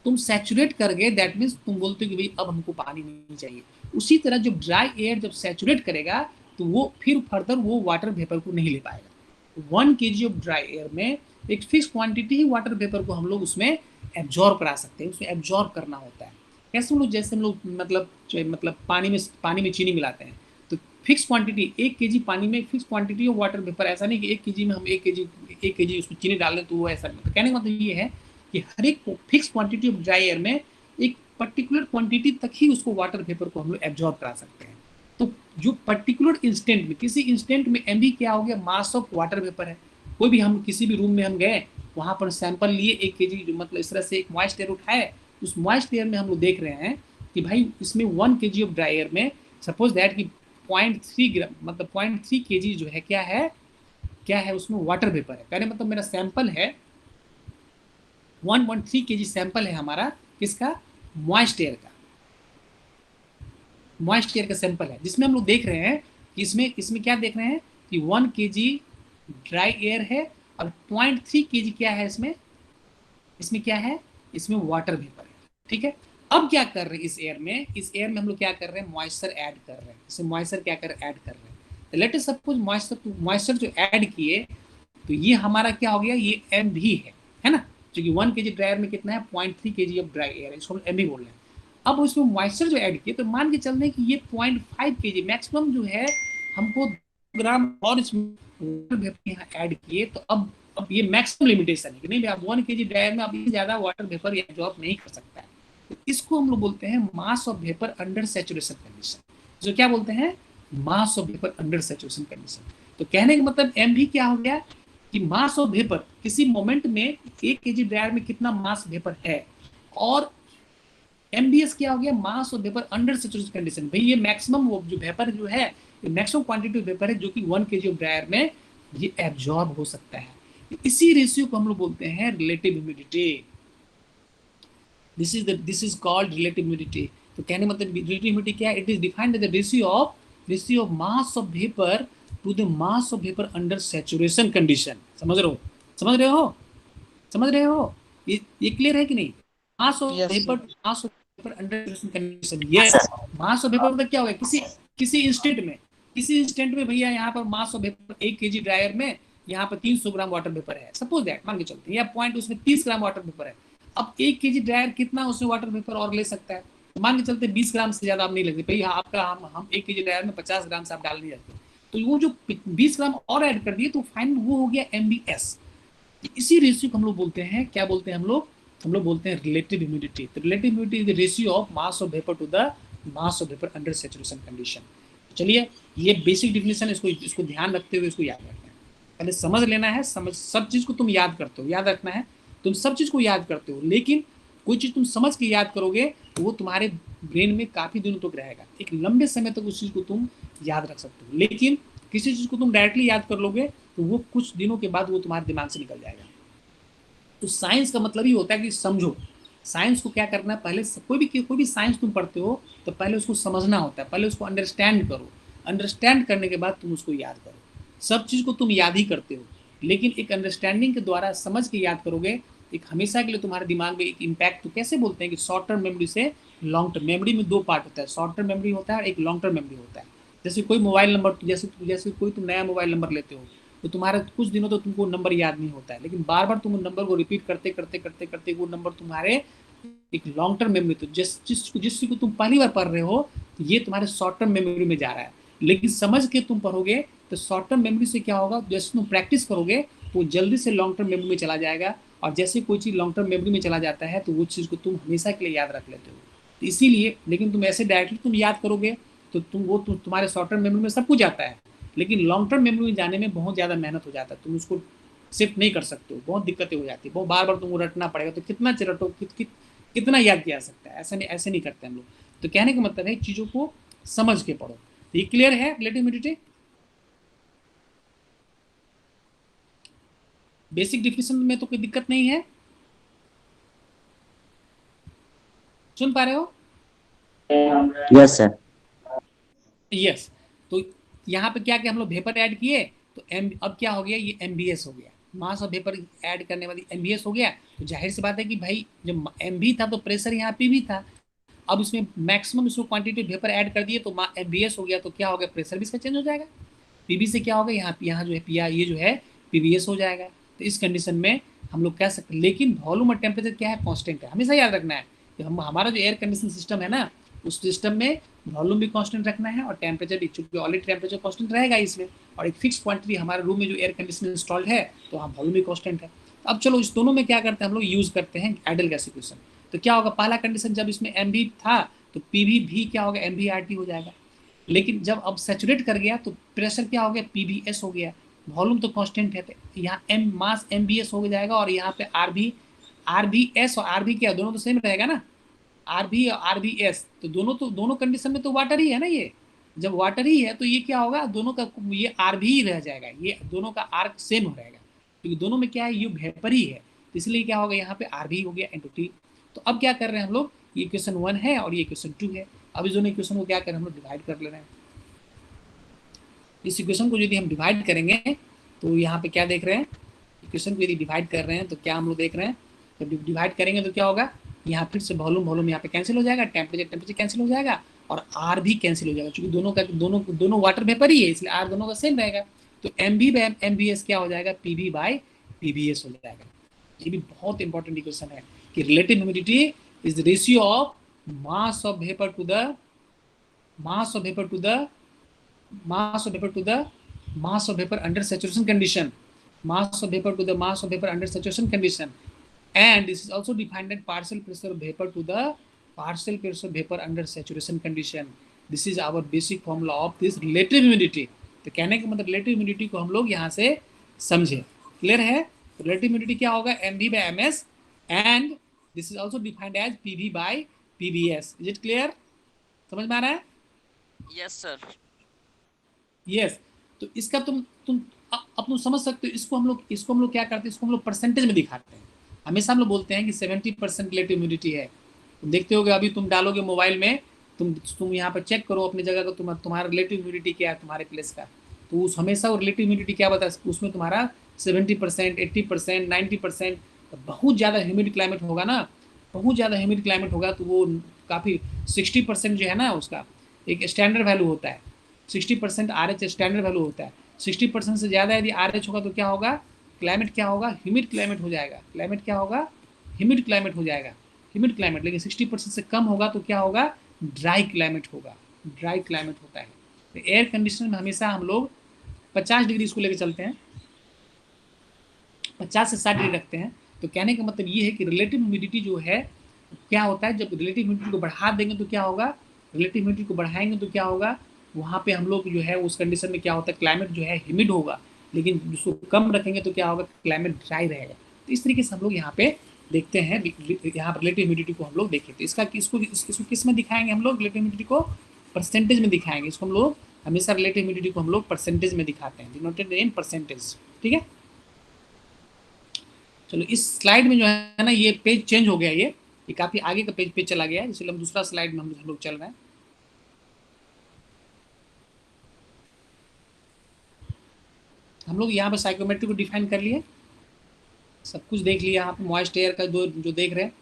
तुम सैचुरेट कर गए, दैट मीन्स तुम बोलते हो कि भाई अब हमको पानी नहीं चाहिए। उसी तरह जब ड्राई एयर जब सैचुरेट करेगा तो वो फिर फर्दर वो वाटर वेपर को नहीं ले पाएगा। 1 kg ऑफ ड्राई एयर में एक फिक्स क्वांटिटी ही वाटर वेपर को हम लोग उसमें एब्जॉर्ब करा सकते हैं, उसमें एब्जॉर्ब करना होता है। कैसे हम लोग, जैसे हम लोग मतलब पानी में चीनी मिलाते हैं, तो फिक्स क्वांटिटी 1 kg पानी में fix quantity of water vapour, ऐसा नहीं कि 1 kg में हम 1 kg उसमें चीनी डाल दें, तो वो ऐसा नहीं। तो कहने का मतलब ये है कि हर एक fix quantity of dry air में एक पर्टिकुलर क्वांटिटी तक ही उसको वाटर वेपर को हम लोग एब्जॉर्ब करा सकते हैं। तो जो पर्टिकुलर इंस्टेंट में, किसी इंस्टेंट में एम क्या हो गया, मास ऑफ वाटर वेपर है। कोई भी हम किसी भी रूम में हम गए, वहां पर सैंपल लिए 1 kg, मतलब इस तरह से एक मॉइस्ट एयर उठाए, उस मॉइस्ट एयर में हम लोग देख रहे हैं कि भाई इसमें 1 kg ऑफ ड्राई एयर में सपोज दैट कि 0.3 ग्राम, मतलब 0.3 kg जो है क्या है उसमें वाटर वेपर है। कहने मतलब मेरा सैंपल है 1.3 kg सैंपल है हमारा, किसका, मॉइस्ट एयर का, मॉइस्ट एयर का सैंपल है, जिसमें हम लोग देख रहे हैं कि इसमें क्या देख रहे हैं कि 1 kg ड्राई एयर है, और 0.3 kg क्या है इसमें क्या है, इसमें वाटर वेपर है। ठीक है, अब क्या कर रहे हैं इस एयर में हम लोग क्या कर रहे हैं, मॉइस्चर ऐड कर रहे हैं। इसमें मॉइस्चर क्या कर ऐड कर रहे हैं, तो लेट अस सपोज मॉइस्चर जो ऐड किए, तो ये हमारा क्या हो गया, ये एम भी है ना, क्योंकि 1 kg ड्राई एयर में कितना है, 0.3 kg ऑफ ड्राई एयर है, इसको हम एम भी बोल रहे हैं। अब उसमें मॉइस्चर जो ऐड किए, तो मान के चल रहे हैं कि ये 0.5 kg मैक्सिमम जो है, हमको ग्राम और इसमें वाटर वेपर यहाँ ऐड किए, तो अब ये मैक्सिमम लिमिटेशन है कि नहीं, आप 1 kg ड्राई एयर में अब ज्यादा वाटर वेपर एब्जॉर्ब नहीं कर सकता है। तो इसको हम लोग बोलते हैं मास of vapour under saturation condition. जो क्या बोलते हैं, मास of vapour under saturation condition. तो कहने का मतलब एम भी क्या हो गया कि मास ऑफ वेपर किसी मोमेंट में 1 kg ड्राई एयर में कितना मास वेपर है, और MBS क्या हो गया, mass of vapour under saturation condition. भाई ये मैक्सिमम वो जो वेपर जो है, ये मैक्सिमम क्वांटिटी ऑफ वेपर है जो कि 1 kg ऑफ ड्राई एयर में ये एब्जॉर्ब हो सकता है। इसी रेशियो को हम लोग बोलते हैं relative humidity. This is called relative humidity. तो कहने मतलब रिलेटिव ह्यूमिडिटी क्या है, it is defined the ratio of mass of vapour to the mass of vapour under saturation condition. समझ रहे हो, समझ रहे हो, समझ रहे हो, ये क्लियर है कि नहीं? Mass of yes vapour, sir. Mass of vapour under saturation condition. Yes, mass of vapour मतलब क्या होगा, किसी इंस्टेंट में भैया यहाँ पर मास ऑफ वेपर 1 kg ड्रायर में यहाँ पर 300 ग्राम वाटर वेपर है, सपोज दैट, मान के चलते हैं, या पॉइंट उसमें 30 ग्राम वाटर वेपर है। अब 1 kg ड्रायर कितना उसमें वाटर वेपर और ले सकता है, तो मान के चलते 20 ग्राम से ज्यादा आप नहीं लगते भैया आपका, हम 1 kg ड्रायर में 50 ग्राम से आप डाल नहीं जाते, तो वो जो 20 ग्राम और ऐड कर दिए तो फाइनल वो हो गया MBS। इसी रेशियो को हम लोग बोलते हैं, क्या बोलते हैं हम लोग बोलते हैं रिलेटिव ह्यूमिडिटी। तो relative humidity is the ratio of mass of vapour to the mass of vapour under saturation condition. चलिए ये बेसिक डिफिनेशन, इसको ध्यान रखते हुए इसको याद रखना है, पहले समझ लेना है, समझ सब चीज को तुम याद करते हो, याद रखना है, तुम सब चीज को याद करते हो, लेकिन कोई चीज तुम समझ के याद करोगे तो वो तुम्हारे ब्रेन में काफी दिनों तक रहेगा, एक लंबे समय तक उस चीज को तुम याद रख सकते हो। लेकिन किसी चीज को तुम डायरेक्टली याद कर लोगे तो वो कुछ दिनों के बाद वो तुम्हारे दिमाग से निकल जाएगा। तो साइंस का मतलब ही होता है कि समझो, साइंस को क्या करना है, पहले कोई भी साइंस तुम पढ़ते हो तो पहले उसको समझना होता है, पहले उसको अंडरस्टैंड करो, अंडरस्टैंड करने के बाद तुम उसको याद करो। सब चीज को तुम याद ही करते हो, लेकिन एक अंडरस्टैंडिंग के द्वारा समझ के याद करोगे, एक हमेशा के लिए तुम्हारे दिमाग में एक इम्पैक्ट। तो कैसे बोलते हैं कि शॉर्ट टर्म मेमोरी से लॉन्ग टर्म मेमोरी में 2 पार्ट होता है, शॉर्ट टर्म मेमोरी होता है और एक लॉन्ग टर्म मेमोरी होता है। जैसे कोई मोबाइल नंबर, जैसे कोई तुम नया मोबाइल नंबर लेते हो तो तुम्हारा कुछ दिनों तो तुमको नंबर याद नहीं होता है, लेकिन बार बार तुम नंबर को रिपीट करते करते करते करते वो नंबर तुम्हारे एक लॉन्ग टर्म मेमोरी, तो जिस को तुम पहली बार पढ़ रहे हो तो ये तुम्हारे शॉर्ट टर्म मेमोरी में जा रहा है, लेकिन समझ के तुम पढ़ोगे तो शॉर्ट टर्म मेमोरी से क्या होगा, जैसे तुम प्रैक्टिस करोगे तो जल्दी से लॉन्ग टर्म मेमोरी में चला जाएगा, और जैसे कोई चीज़ लॉन्ग टर्म मेमोरी में चला जाता है तो वो चीज़ को तुम हमेशा के लिए याद रख लेते हो। तो इसीलिए, लेकिन तुम ऐसे डायरेक्टली तुम याद करोगे तो तुम्हारे शॉर्ट टर्म मेमोरी में सब कुछ आता है, लेकिन लॉन्ग टर्म मेमोरी में जाने में बहुत ज़्यादा मेहनत हो जाता है, तुम उसको शिफ्ट नहीं कर सकते हो, बहुत दिक्कतें हो जाती है, बहुत बार बार तुमको रटना पड़ेगा, तो कितना रटो, कितना याद किया सकता है, ऐसे नहीं करते हम लोग। तो कहने का मतलब है चीज़ों को समझ के पढ़ो। तो ये क्लियर है रिलेटिव ह्यूमिडिटी? बेसिक डिफिनेशन में तो कोई दिक्कत नहीं है, सुन पा रहे हो? Yes sir. यस। तो यहाँ पे क्या क्या हम लोग वेपर ऐड किए, तो अब क्या हो गया, ये MBS हो गया, मास ऑफ वेपर ऐड करने वाली MBS हो गया। तो जाहिर सी बात है कि भाई जब MB था तो प्रेशर यहाँ PV था, अब इसमें मैक्सिमम इसको क्वांटिटी वेपर ऐड कर दिए तो MBS हो गया, तो क्या हो गया, प्रेशर भी इसका चेंज हो जाएगा, PV से क्या होगा, यहाँ जो है ये जो है PVS हो जाएगा। तो इस कंडीशन में हम लोग कह सकते हैं, लेकिन वॉल्यूम और टेम्परेचर क्या है, कांस्टेंट है, हमेशा याद रखना है कि हमारा जो एयर कंडीशन सिस्टम है ना, उस सिस्टम में वॉल्यूम भी कांस्टेंट रखना है और टेम्परेचर भी, चूंकि ऑलरेडी टेम्परेचर कांस्टेंट रहेगा इसमें, और एक फिक्स क्वांटिटी हमारे रूम में जो एयर कंडीशनर इंस्टॉल्ड है तो हाँ वॉल्यूम भी कांस्टेंट है। अब चलो इस दोनों में क्या करते हैं हम लोग, यूज करते हैं आइडल गैस इक्वेशन। तो क्या होगा, पहला कंडीशन जब इसमें MB था तो PV भी क्या होगा, MVRT हो जाएगा, लेकिन जब अब सैचुरेट कर गया तो प्रेशर क्या हो गया, PVS हो गया, वॉल्यूम तो कांस्टेंट है, तो यहाँ मास MBS हो जाएगा, और यहाँ पे RBS और RB क्या, दोनों तो सेम रहेगा ना, RB और RBS, तो दोनों कंडीशन में तो वाटर ही है ना, ये जब वाटर ही है तो ये क्या होगा, दोनों का ये RB ही रह जाएगा, ये दोनों का आर्क सेम हो रहेगा, क्योंकि दोनों में क्या है, ये वेपर ही है, तो इसलिए क्या होगा, यहाँ पे RB हो गया इंटू T। तो अब क्या कर रहे हैं हम लोग, ये इक्वेशन 1 है और ये इक्वेशन 2 है, अब इस दोनों इक्वेशन को क्या करें हम लोग, डिवाइड कर ले रहे हैं। इस इक्वेशन को यदि हम डिवाइड करेंगे तो यहाँ पे क्या देख रहे हैं, इक्वेशन को यदि डिवाइड कर रहे हैं तो क्या हम लोग देख रहे हैं, जब डिवाइड करेंगे तो क्या होगा, यहाँ फिर से वॉल्यूम यहाँ पे कैंसिल हो जाएगा, टेम्परेचर कैंसिल हो जाएगा, और R भी कैंसिल हो जाएगा, क्योंकि दोनों वाटर वेपर ही है, इसलिए R दोनों का सेम रहेगा। तो MB बाय MBS क्या हो जाएगा, PV बाय PVS हो जाएगा। ये भी बहुत इंपॉर्टेंट इक्वेशन है कि relative humidity is the ratio of mass of vapour to the mass of vapour to the mass of vapor to the mass of vapor under saturation condition, mass of vapor to the mass of vapor under saturation condition, and this is also defined as partial pressure of vapor to the partial pressure of vapor under saturation condition. This is our basic formula of this relative humidity। तो कहने का मतलब relative humidity को हम लोग यहाँ से समझे, क्लियर है? रिलेटिव ह्यूमिडिटी क्या होगा, MV by MS, and this is also defined as PV by PBS। Is it clear? समझ में आ रहा है? Yes sir. यस। तो इसका तुम अब तुम समझ सकते हो। इसको हम लोग क्या करते हैं, इसको हम लोग परसेंटेज में दिखाते हैं। हमेशा हम लोग बोलते हैं कि 70% रिलेटिव ह्यूमिडिटी है। तुम देखते होगे, अभी तुम डालोगे मोबाइल में, तुम यहाँ पर चेक करो अपनी जगह का, तुम्हारा रिलेटिव ह्यूमिडिटी क्या है तुम्हारे प्लेस का। तो उस हमेशा वो रिलेटिव ह्यूमिडिटी क्या बताए, उसमें तुम्हारा 70%, 80%, 90%। बहुत ज़्यादा ह्यूमिड क्लाइमेट होगा ना, बहुत ज़्यादा ह्यूमिड क्लाइमेट होगा तो वो काफ़ी 60% जो है ना, उसका एक स्टैंडर्ड वैल्यू होता है। 60% RH स्टैंडर्ड वैल्यू होता है। 60% से ज़्यादा यदि RH होगा तो क्या होगा, क्लाइमेट क्या होगा, ह्यूमिड क्लाइमेट हो जाएगा। क्लाइमेट क्या होगा, ह्यूमिड क्लाइमेट हो जाएगा, ह्यूमिड क्लाइमेट। लेकिन 60% से कम होगा तो क्या होगा, ड्राई क्लाइमेट होगा, ड्राई क्लाइमेट होता है। तो एयर कंडीशनर में हमेशा हम लोग 50 डिग्री इसको लेकर चलते हैं, 50 से 60 डिग्री रखते हैं। तो कहने का मतलब ये है कि रिलेटिव ह्यूमिडिटी जो है क्या होता है, जब रिलेटिव ह्यूमिडिटी को बढ़ा देंगे तो क्या होगा, रिलेटिव ह्यूमिडिटी को बढ़ाएंगे तो क्या होगा, वहाँ पे हम लोग जो है उस कंडीशन में क्या होता है, क्लाइमेट जो है ह्यूमिड होगा। लेकिन उसको कम रखेंगे तो क्या होगा, क्लाइमेट ड्राई रहेगा। तो इस तरीके से हम लोग यहाँ पे देखते हैं, यहाँ पर रिलेटिव ह्यूमिडिटी को हम लोग देखें तो इसको किस में दिखाएंगे हम लोग, रिलेटिव ह्यूमिडिटी को परसेंटेज में दिखाएंगे। इसको हम लोग हमेशा रिलेटिव ह्यूमिडिटी को हम लोग परसेंटेज में दिखाते हैं, डिनोटेड इन परसेंटेज। ठीक है, चलो इस स्लाइड में जो है ना, ये पेज चेंज हो गया, ये काफी आगे का पेज पे चला गया है, इसलिए हम दूसरा स्लाइड में हम लोग चल रहे हैं। हम लोग यहाँ पे साइकोमेट्री को डिफाइन कर लिए, सब कुछ देख लिया। यहाँ पे मॉइस्ट एयर का जो देख रहे हैं।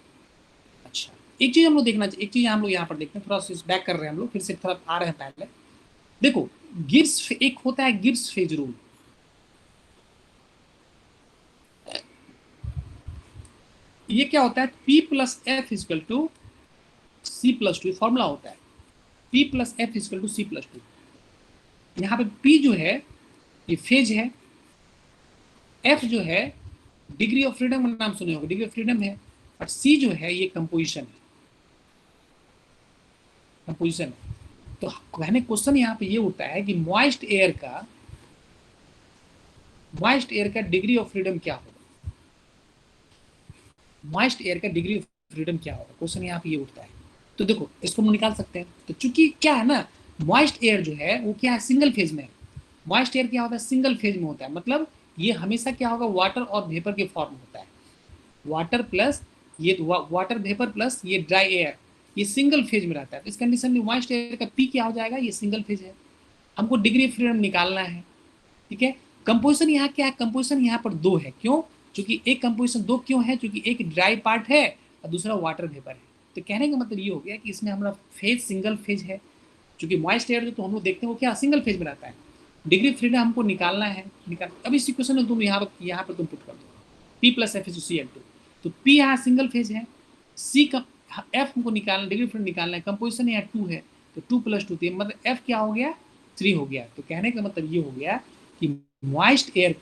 अच्छा, एक चीज हम लोग देखना चाहिए, एक चीज हम लोग यहाँ पर देखते हैं, थोड़ा सा बैक कर रहे हैं हम लोग, फिर से थोड़ा आ रहे हैं पहले। देखो गिब्स, एक होता है गिब्स फेज रूल। ये क्या होता है, P+F C+2 फॉर्मूला होता है। P+F C+2। यहाँ पे P जो है ये फेज है, F जो है डिग्री ऑफ फ्रीडम का नाम सुने होगा, डिग्री ऑफ फ्रीडम है, और C जो है ये कंपोजिशन है, कंपोजिशन है। तो कहने क्वेश्चन यहाँ पे ये होता है कि मॉइस्ट एयर का डिग्री ऑफ फ्रीडम क्या होगा, मॉइस्ट एयर का डिग्री ऑफ फ्रीडम क्या होगा, क्वेश्चन यहाँ पे ये उठता है। तो देखो इसको हम निकाल सकते हैं। तो चूंकि क्या है ना, मॉइस्ट एयर जो है वो क्या है, सिंगल फेज में है। मॉइस्ट एयर क्या होता है, सिंगल फेज में होता है। मतलब ये हमेशा क्या होगा, वाटर और वेपर के फॉर्म होता है। वाटर प्लस ये वाटर वेपर प्लस ये ड्राई एयर, ये सिंगल फेज में रहता है। तो इस कंडीशन में मॉइस्ट एयर का पी क्या हो जाएगा, ये सिंगल फेज है। हमको डिग्री ऑफ फ्रीडम निकालना है। ठीक है, कंपोजिशन यहाँ क्या है, कंपोजिशन यहाँ पर 2 है। क्यों, क्योंकि एक कंपोजिशन 2 क्यों है, क्योंकि एक ड्राई पार्ट है और दूसरा वाटर वेपर है। तो कहने का मतलब ये हो गया कि इसमें हमारा फेज सिंगल फेज है। क्योंकि मॉइस्ट एयर जो तो हम लोग देखते हैं वो क्या सिंगल फेज में रहता है। डिग्री ऑफ फ्रीडम हमको निकालना है, अब इस इक्वेशन में तुम यहाँ पर तुम पुट कर दो P+F=Cl2। तो P यहाँ सिंगल फेज है, C का F हमको निकालना, डिग्री ऑफ फ्रीडम निकालना है, कंपोजिशन यहाँ 2 है, तो 2+2 तो मतलब F क्या हो गया, 3 हो गया। तो कहने का मतलब ये हो गया कि मॉइस्ट एयर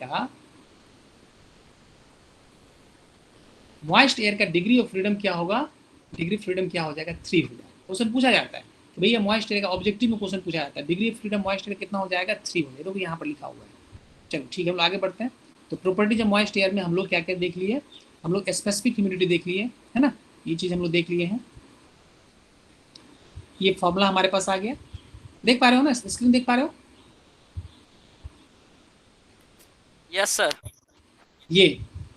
का डिग्री ऑफ फ्रीडम क्या होगा, डिग्री ऑफ फ्रीडम क्या हो जाएगा, 3 हो जाएगा। क्वेश्चन पूछा जाता है कि भैया मॉइस्ट एयर का, ऑब्जेक्टिव में क्वेश्चन पूछा जाता है degree of freedom moist air कितना हो जाएगा, 3 हो जाएगा। तो यहाँ पर लिखा हुआ है। चलो ठीक है, हम लोग आगे बढ़ते हैं। तो प्रॉपर्टीज ऑफ मॉइस्ट एयर में हम लोग क्या क्या देख लिए, हम लोग स्पेसिफिक ह्यूमिडिटी देख लिए है ना, ये चीज हम लोग देख लिए हैं। ये फॉर्मूला हमारे पास आ गया, देख पा रहे हो ना, स्क्रीन देख पा रहे हो? Yes sir. ये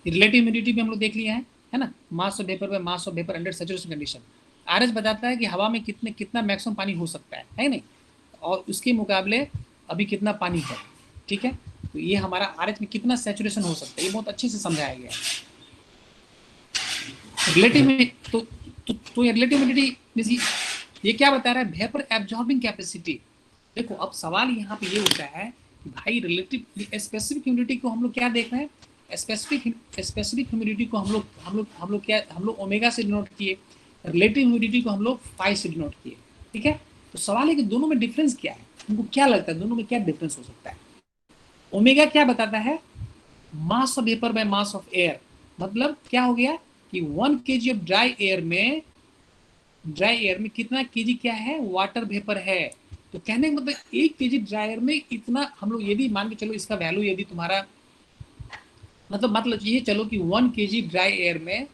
रिलेटिव ह्यूमिडिटी भी हम लोग देख लिए हैं, है ना, मास of vapour by mass of vapour under saturation condition. RH बताता है कि हवा में कितना मैक्सिमम पानी हो सकता है नहीं, और उसके मुकाबले अभी कितना पानी है। ठीक है, तो ये हमारा आरएच में कितना सैचुरेशन हो सकता है, ये बहुत अच्छे से समझाया गया है। रिलेटिव में तो ये रिलेटिव ह्यूमिडिटी ये क्या बता रहा है, वेपर एब्जॉर्बिंग कैपेसिटी। देखो अब सवाल यहाँ पे ये होता है कि भाई रिलेटिव स्पेसिफिक ह्यूमिडिटी को हम लोग क्या देख रहे हैं, स्पेसिफिक ह्यूमिडिटी को हम लोग ओमेगा से डिनोट किए, रिलेटिव ह्यूमिडिटी को हम लोग फाई से डिनोट किए। ठीक है, तो सवाल है कि दोनों में डिफरेंस क्या है, तुमको क्या लगता है दोनों में क्या डिफरेंस हो सकता है? ओमेगा क्या बताता है, मास of vapour by mass of air. मतलब क्या हो गया कि 1 kg ऑफ ड्राई एयर में कितना केजी क्या है, वाटर वेपर है। तो कहने का मतलब 1 kg ड्राई एयर में इतना, हम लोग यदि मान के चलो इसका वैल्यू यदि तुम्हारा मतलब ये चलो कि 1 kg ड्राई एयर में,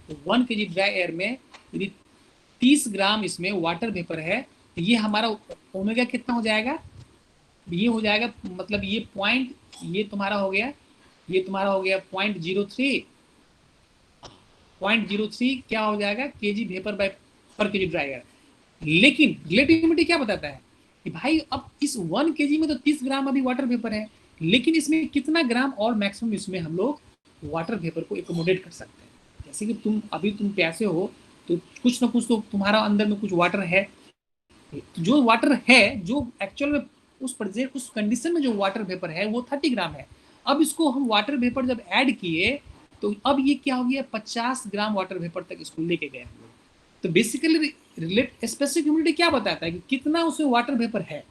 तो 1 kg ड्राई एयर में यदि 30 ग्राम इसमें वाटर वेपर है, तो ये हमारा ओमेगा कितना हो जाएगा, ये हो जाएगा मतलब ये पॉइंट, ये तुम्हारा हो गया, ये तुम्हारा हो गया 0.03 क्या हो जाएगा केजी वेपर बाय पर केजी ड्रायर। लेकिन रिलेटिविटी क्या बताता है कि भाई अब इस 1 केजी में तो 30 ग्राम अभी वाटर वेपर है, लेकिन इसमें कितना ग्राम और मैक्सिमम इसमें हम लोग वाटर वेपर को एकोमोडेट कर सकते हैं। जैसे कि तुम प्यासे हो तो कुछ ना कुछ तो तुम्हारा अंदर में कुछ वाटर है, जो वाटर है जो एक्चुअल में उस कंडीशन में जो वाटर वेपर है वो 30 ग्राम है। अब इसको हम वाटर वेपर जब ऐड किए तो अब ये क्या हो गया 50 ग्राम वाटर वेपर तक इसको लेके गए हम लोग। तो बेसिकली रिलेट स्पेसिफिक ह्यूमिडिटी क्या बताता है कि कितना उसमें वाटर वेपर है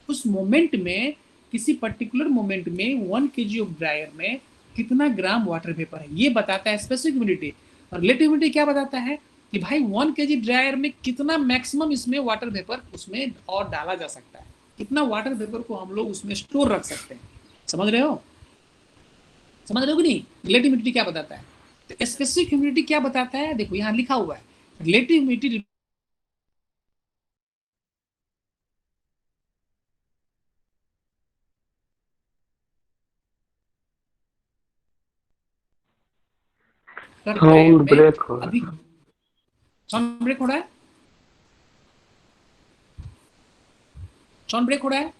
उस मोमेंट में, किसी पर्टिकुलर मोमेंट में 1 केजी ऑफ ड्रायर में कितना ग्राम वाटर वेपर है, ये बताता है स्पेसिफिक ह्यूमिडिटी। और रिलेटिव ह्यूमिडिटी क्या बताता है कि भाई 1 केजी ड्रायर में कितना मैक्सिमम इसमें वाटर वेपर उसमें और डाला जा सकता है, कितना वाटर वेपर को हम लोग उसमें स्टोर रख सकते हैं। समझ रहे हो कि नहीं? रिलेटिव ह्यूमिडिटी क्या बताता है, तो स्पेसिफिक ह्यूमिडिटी क्या बताता है, देखो यहाँ लिखा हुआ है रिलेटिव ह्यूमिडिटी साउंड ब्रेक हो रहा अभी साउंड ब्रेक हो रहा है, साउंड ब्रेक हो रहा है, है।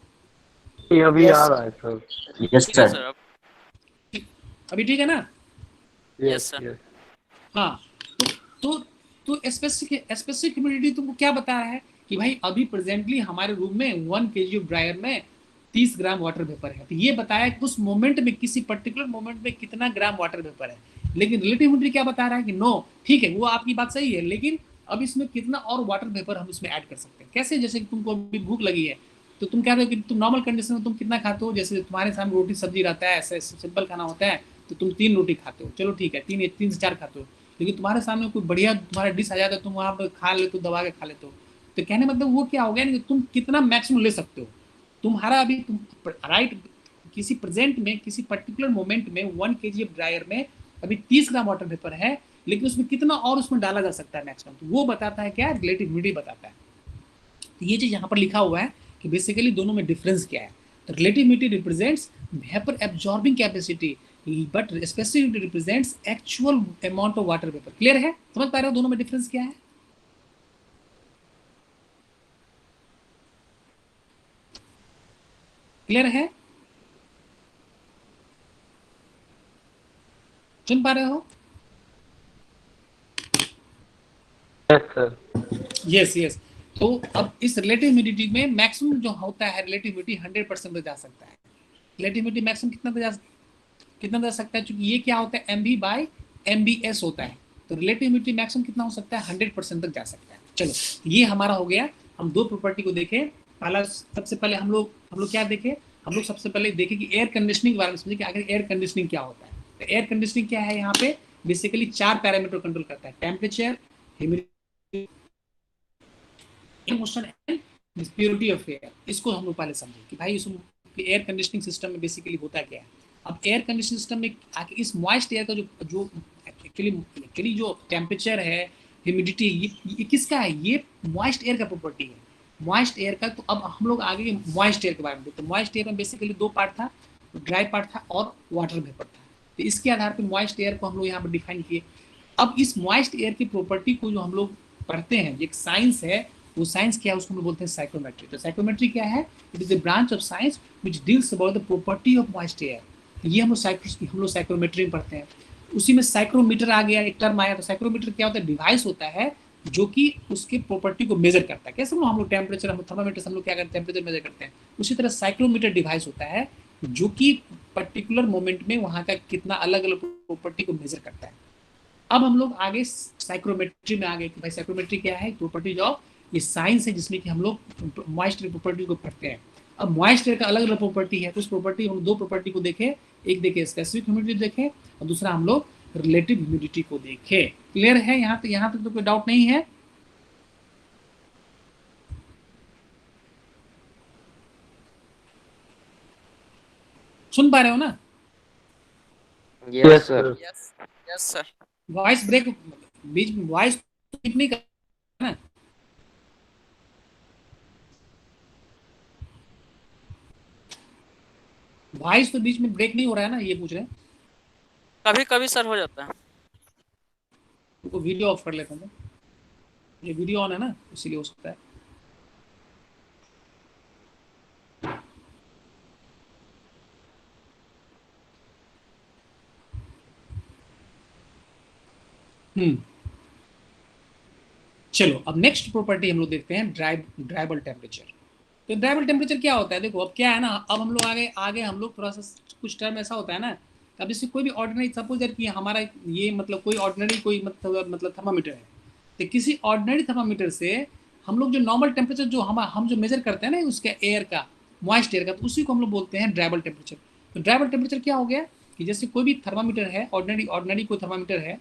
ये अभी आ रहा है सर। यस ठीक है सर। सर। अब अभी ठीक है ना? Yes sir. यस हाँ, तो स्पेसिफिक ह्यूमिडिटी तुमको क्या बता रहा है कि भाई अभी प्रेजेंटली हमारे रूम में 1 केजी ऑफ ड्रायर में 30 ग्राम वाटर वेपर है, तो ये बताया कि उस मोमेंट में किसी पर्टिकुलर मोमेंट में कितना ग्राम वाटर वेपर है। लेकिन रिलेटिव ह्यूमिडिटी क्या बता रहा है कि नो ठीक है वो आपकी बात सही है, लेकिन अब इसमें कितना और वाटर वेपर हम इसमें ऐड कर सकते हैं। कैसे, जैसे कि तुमको अभी भूख लगी है तो तुम कह रहे हो कि तुम नॉर्मल कंडीशन में तुम कितना खाते हो, जैसे तुम्हारे सामने रोटी सब्जी रहता है ऐसे सिंपल खाना होता है तो तुम 3 रोटी खाते हो, चलो ठीक है 3 से 4 खाते हो, लेकिन तुम्हारे सामने कोई बढ़िया तुम्हारा डिश आ जाता है तुम वहाँ पर खा लेते हो, दबा के खा लेते हो। तो कहने मतलब वो क्या हो गया कि तुम कितना मैक्सिमम ले सकते हो, तुम्हारा अभी तुम राइट किसी प्रेजेंट में किसी पर्टिकुलर मोमेंट में 1 केजी ऑफ ड्रायर में अभी 30 ग्राम वाटर वेपर है, लेकिन उसमें कितना और उसमें डाला जा सकता है मैक्सिमम, तो वो बताता है क्या, रिलेटिव ह्यूमिडिटी बताता है। तो ये चीज यहाँ पर लिखा हुआ है कि बेसिकली दोनों में डिफरेंस क्या है। तो relative humidity represents vapour absorbing capacity but specific represents actual amount of water vapour. Clear है, समझ पा रहे हो दोनों में डिफरेंस क्या है? क्लियर है, सुन पा रहे हो? Yes sir. यस। तो अब इस रिलेटिव ह्यूमिडिटी में मैक्सिमम जो होता है रिलेटिव ह्यूमिडिटी 100% तक जा सकता है। रिलेटिव ह्यूमिडिटी मैक्सिमम कितना जा सकता है, क्योंकि ये क्या होता है MV बाय MBS होता है, तो रिलेटिव ह्यूमिडिटी मैक्सिमम कितना हो सकता है 100% तक जा सकता है। चलो ये हमारा हो गया, हम 2 प्रॉपर्टी को देखें। पहला सबसे पहले हम लोग क्या देखे, हम लोग सबसे पहले देखे कि एयर कंडीशनिंग के बारे में समझे कि आखिर एयर कंडीशनिंग क्या होता है। तो एयर कंडीशनिंग क्या है, यहाँ पे बेसिकली 4 पैरामीटर कंट्रोल करता है, temperature, humidity, motion and purity of air. इसको हम लोग पहले समझे कि भाई इस एयर कंडीशनिंग सिस्टम में बेसिकली होता क्या है। अब एयर कंडीशनिंग सिस्टम में आके इस मॉइस्ट एयर का जो एक्चुअली जो टेम्परेचर है, ह्यूमिडिटी, ये किसका है, ये मॉइस्ट एयर का प्रॉपर्टी है, मॉइस्ट एयर का। तो अब हम लोग आगे मॉइस्ट एयर के बारे में देखते हैं। मॉइस्ट एयर में बेसिकली 2 पार्ट था, ड्राई पार्ट था और वाटर वेपर था। तो इसके आधार पर मॉइस्ट एयर को हम लोग यहाँ पर डिफाइन किए। अब इस मॉइस्ट एयर की प्रॉपर्टी को जो हम लोग पढ़ते हैं, एक साइंस है, वो साइंस क्या है उसको हम लोग बोलते हैं साइक्रोमेट्री। तो साइक्रोमेट्री क्या है, it is a branch of science which deals about the property of moist air. ये हम लोग साइक्रोमेट्री में पढ़ते हैं। उसी में साइक्रोमीटर आ गया, एक टर्म आया। तो साइक्रोमीटर क्या होता है, डिवाइस होता है जो कि उसके प्रॉपर्टी को मेजर करता है। कैसे हम लोग टेम्परेचर, हम थर्मामीटर हम लोग क्या करते हैं, टेम्परेचर मेजर करते हैं, उसी तरह साइक्रोमीटर डिवाइस होता है जो कि पर्टिकुलर मोमेंट में वहाँ का कितना अलग अलग प्रॉपर्टी को मेजर करता है। अब हम लोग आगे साइक्रोमेट्री में आ गए कि भाई साइक्रोमेट्री क्या है, प्रॉपर्टीज ऑफ, ये साइंस है जिसमें कि हम लोग मॉइस्ट एयर प्रॉपर्टी को पढ़ते हैं। अब मॉइस्ट एयर का अलग अलग प्रॉपर्टी है, तो उस प्रॉपर्टी हम 2 प्रॉपर्टी को देखे, एक देखे स्पेसिफिक ह्यूमिडिटी देखे और दूसरा हम लोग रिलेटिव ह्यूमिडिटी को देखे। क्लियर है, यहाँ तक तो कोई डाउट नहीं है? सुन पा रहे हो ना? Yes sir. Yes sir. Voice break, बीच में वॉइस नहीं करना, वॉइस तो बीच में ब्रेक नहीं हो रहा है ना, ये पूछ रहे हैं। कभी कभी सर हो जाता है। तो वीडियो ऑफ कर लेता हूँ, ये वीडियो ऑन है ना, इसीलिए हो सकता है। चलो अब नेक्स्ट प्रॉपर्टी हम लोग देखते हैं, ड्राइबल टेम्परेचर। तो ड्राइबल टेम्परेचर क्या होता है, देखो अब क्या है ना, अब हम लोग आगे आगे हम लोग थोड़ा सा कुछ टर्म ऐसा होता है ना, अब जैसे कोई भी ऑर्डिनरी, सपोज दैट कि हमारा ये मतलब कोई ऑर्डिनरी कोई मतलब थर्मामीटर है, तो किसी ऑर्डिनरी थर्मामीटर से हम लोग जो नॉर्मल टेम्परेचर जो हम जो मेजर करते हैं ना उसके एयर का, मॉइस्ट एयर का, तो उसी को हम लोग बोलते हैं ड्राइबल टेम्परेचर। तो ड्राइबल टेम्परेचर क्या हो गया कि जैसे कोई भी थर्मामीटर है, ऑर्डिनरी कोई थर्मामीटर है,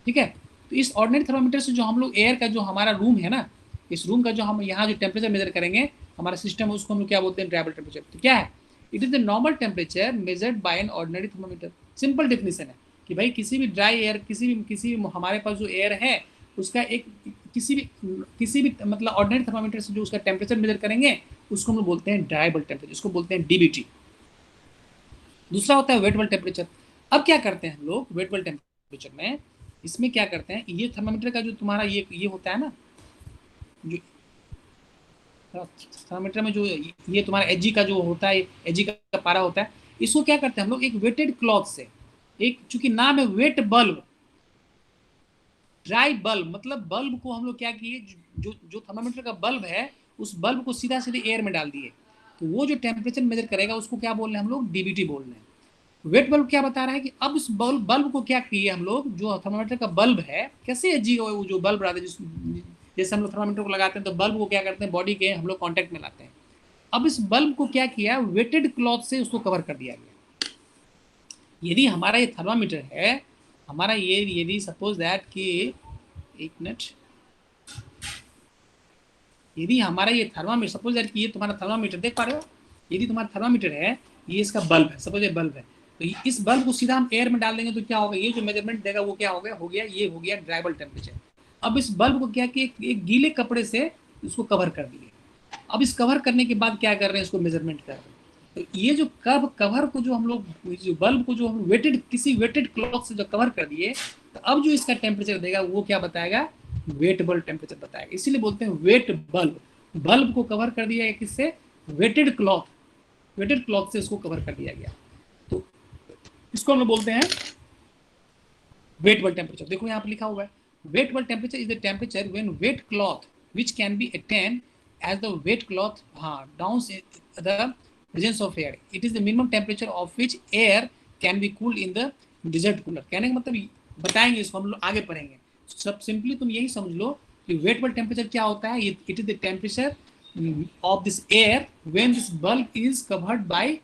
ठीक है, तो इस ऑर्डिनरी थर्मामीटर से जो हम लोग एयर का जो हमारा रूम है ना, इस रूम का जो हम यहाँ जो टेम्परेचर मेजर करेंगे, हमारा सिस्टम, उसको हम लोग क्या बोलते हैं, ड्राइबल टेम्परेचर। तो क्या है, it is the normal temperature measured by an ordinary thermometer. Simple definition है कि भाई किसी भी ड्राई एयर, किसी भी हमारे पास जो एयर है उसका एक किसी भी मतलब ऑर्डिनरी थर्मामीटर से जो उसका टेम्परेचर मेजर करेंगे उसको हम लोग बोलते हैं ड्राइबल टेम्परेचर, इसको बोलते हैं डीबीटी। दूसरा होता है वेटेबल टेम्परेचर। अब क्या करते हैं हम लोग वेटेबल टेम्परेचर में, इसमें क्या करते हैं, ये थर्मामीटर का जो तुम्हारा ये होता है ना, जो थर्मामीटर में जो ये तुम्हारा एजी का जो होता है, एजी का पारा होता है, इसको क्या करते हैं हम लोग एक वेटेड क्लॉथ से, एक चूंकि नाम है वेट बल्ब, ड्राई बल्ब, मतलब बल्ब को हम लोग क्या किए, जो थर्मामीटर का बल्ब है उस बल्ब को सीधा सीधे एयर में डाल दिए, तो वो जो टेम्परेचर मेजर करेगा उसको क्या बोल रहे हैं हम लोग, डीबीटी बोल रहे हैं। वेट बल्ब क्या बता रहा है कि अब इस बल्ब को क्या किए हम लोग, जो थर्मामीटर का बल्ब है, कैसे है जी जो बल्ब रहता है, जैसे हम लोग थर्मामीटर को लगाते हैं तो बल्ब को क्या करते हैं, बॉडी के हम लोग कांटेक्ट में लाते हैं। अब इस बल्ब को क्या किया, वेटेड क्लॉथ से उसको कवर कर दिया गया। यदि हमारा ये थर्मामीटर है, हमारा ये यदि सपोज दैट कि एक मिनट, यदि हमारा ये थर्मामीटर, सपोज दैट कि ये तुम्हारा थर्मामीटर देख पा रहे हो, यदि तुम्हारा थर्मामीटर है, ये इसका बल्ब है, सपोज ये बल्ब है, तो इस बल्ब को सीधा हम एयर में डाल देंगे तो क्या होगा, ये जो मेजरमेंट देगा वो क्या हो गया ये हो गया ड्राइबल टेम्परेचर। अब इस बल्ब को क्या किया, एक गीले कपड़े से इसको कवर कर दिए। अब इस कवर करने के बाद क्या कर रहे हैं, इसको मेजरमेंट कर रहे हैं। तो ये जो कवर को जो हम लोग, जो बल्ब को जो हम वेटेड, किसी वेटेड क्लॉथ से जो कवर कर दिए, तो अब जो इसका टेम्परेचर देगा वो क्या बताएगा, वेटेबल टेम्परेचर बताएगा। इसीलिए बोलते हैं वेट बल्ब, बल्ब को कवर कर दिया गया किससे, वेटेड क्लॉथ, वेटेड क्लॉथ से इसको कवर कर दिया गया, तो इसको हम लोग बोलते हैं वेटेबल टेम्परेचर। देखो यहाँ पर लिखा हुआ है, wet bulb temperature is the temperature when wet cloth which can be attained as the wet cloth downs the presence of air. It is the minimum temperature of which air can be cooled in the desert cooler. कहने का मतलब बताएंगे, इसको हम लोग आगे पढ़ेंगे। सब सिंपली तुम यही समझ लो कि वेटेबल टेम्परेचर क्या होता है, it is the temperature of this air when this bulb is covered by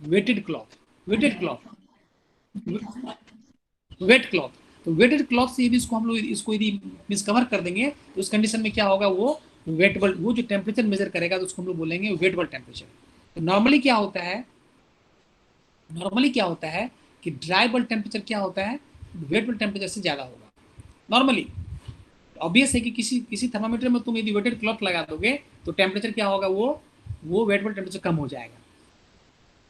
wetted cloth, wetted cloth, wet cloth. तो वेटेड क्लॉथ से यदि इसको हम लोग इसको यदि मिसकवर कर देंगे तो उस कंडीशन में क्या होगा, वो वेटेबल, वो जो टेम्परेचर मेजर करेगा तो उसको हम लोग बोलेंगे वेटेबल टेम्परेचर। तो नॉर्मली क्या होता है, नॉर्मली क्या होता है कि ड्राइबल टेम्परेचर क्या होता है, वेटेबल टेम्परेचर से ज़्यादा होगा नॉर्मली। ऑब्वियस है कि किसी थर्मामीटर में तुम यदि वेटेड क्लॉथ लगा दोगे तो टेम्परेचर क्या होगा, वो वेटेबल टेम्परेचर कम हो जाएगा।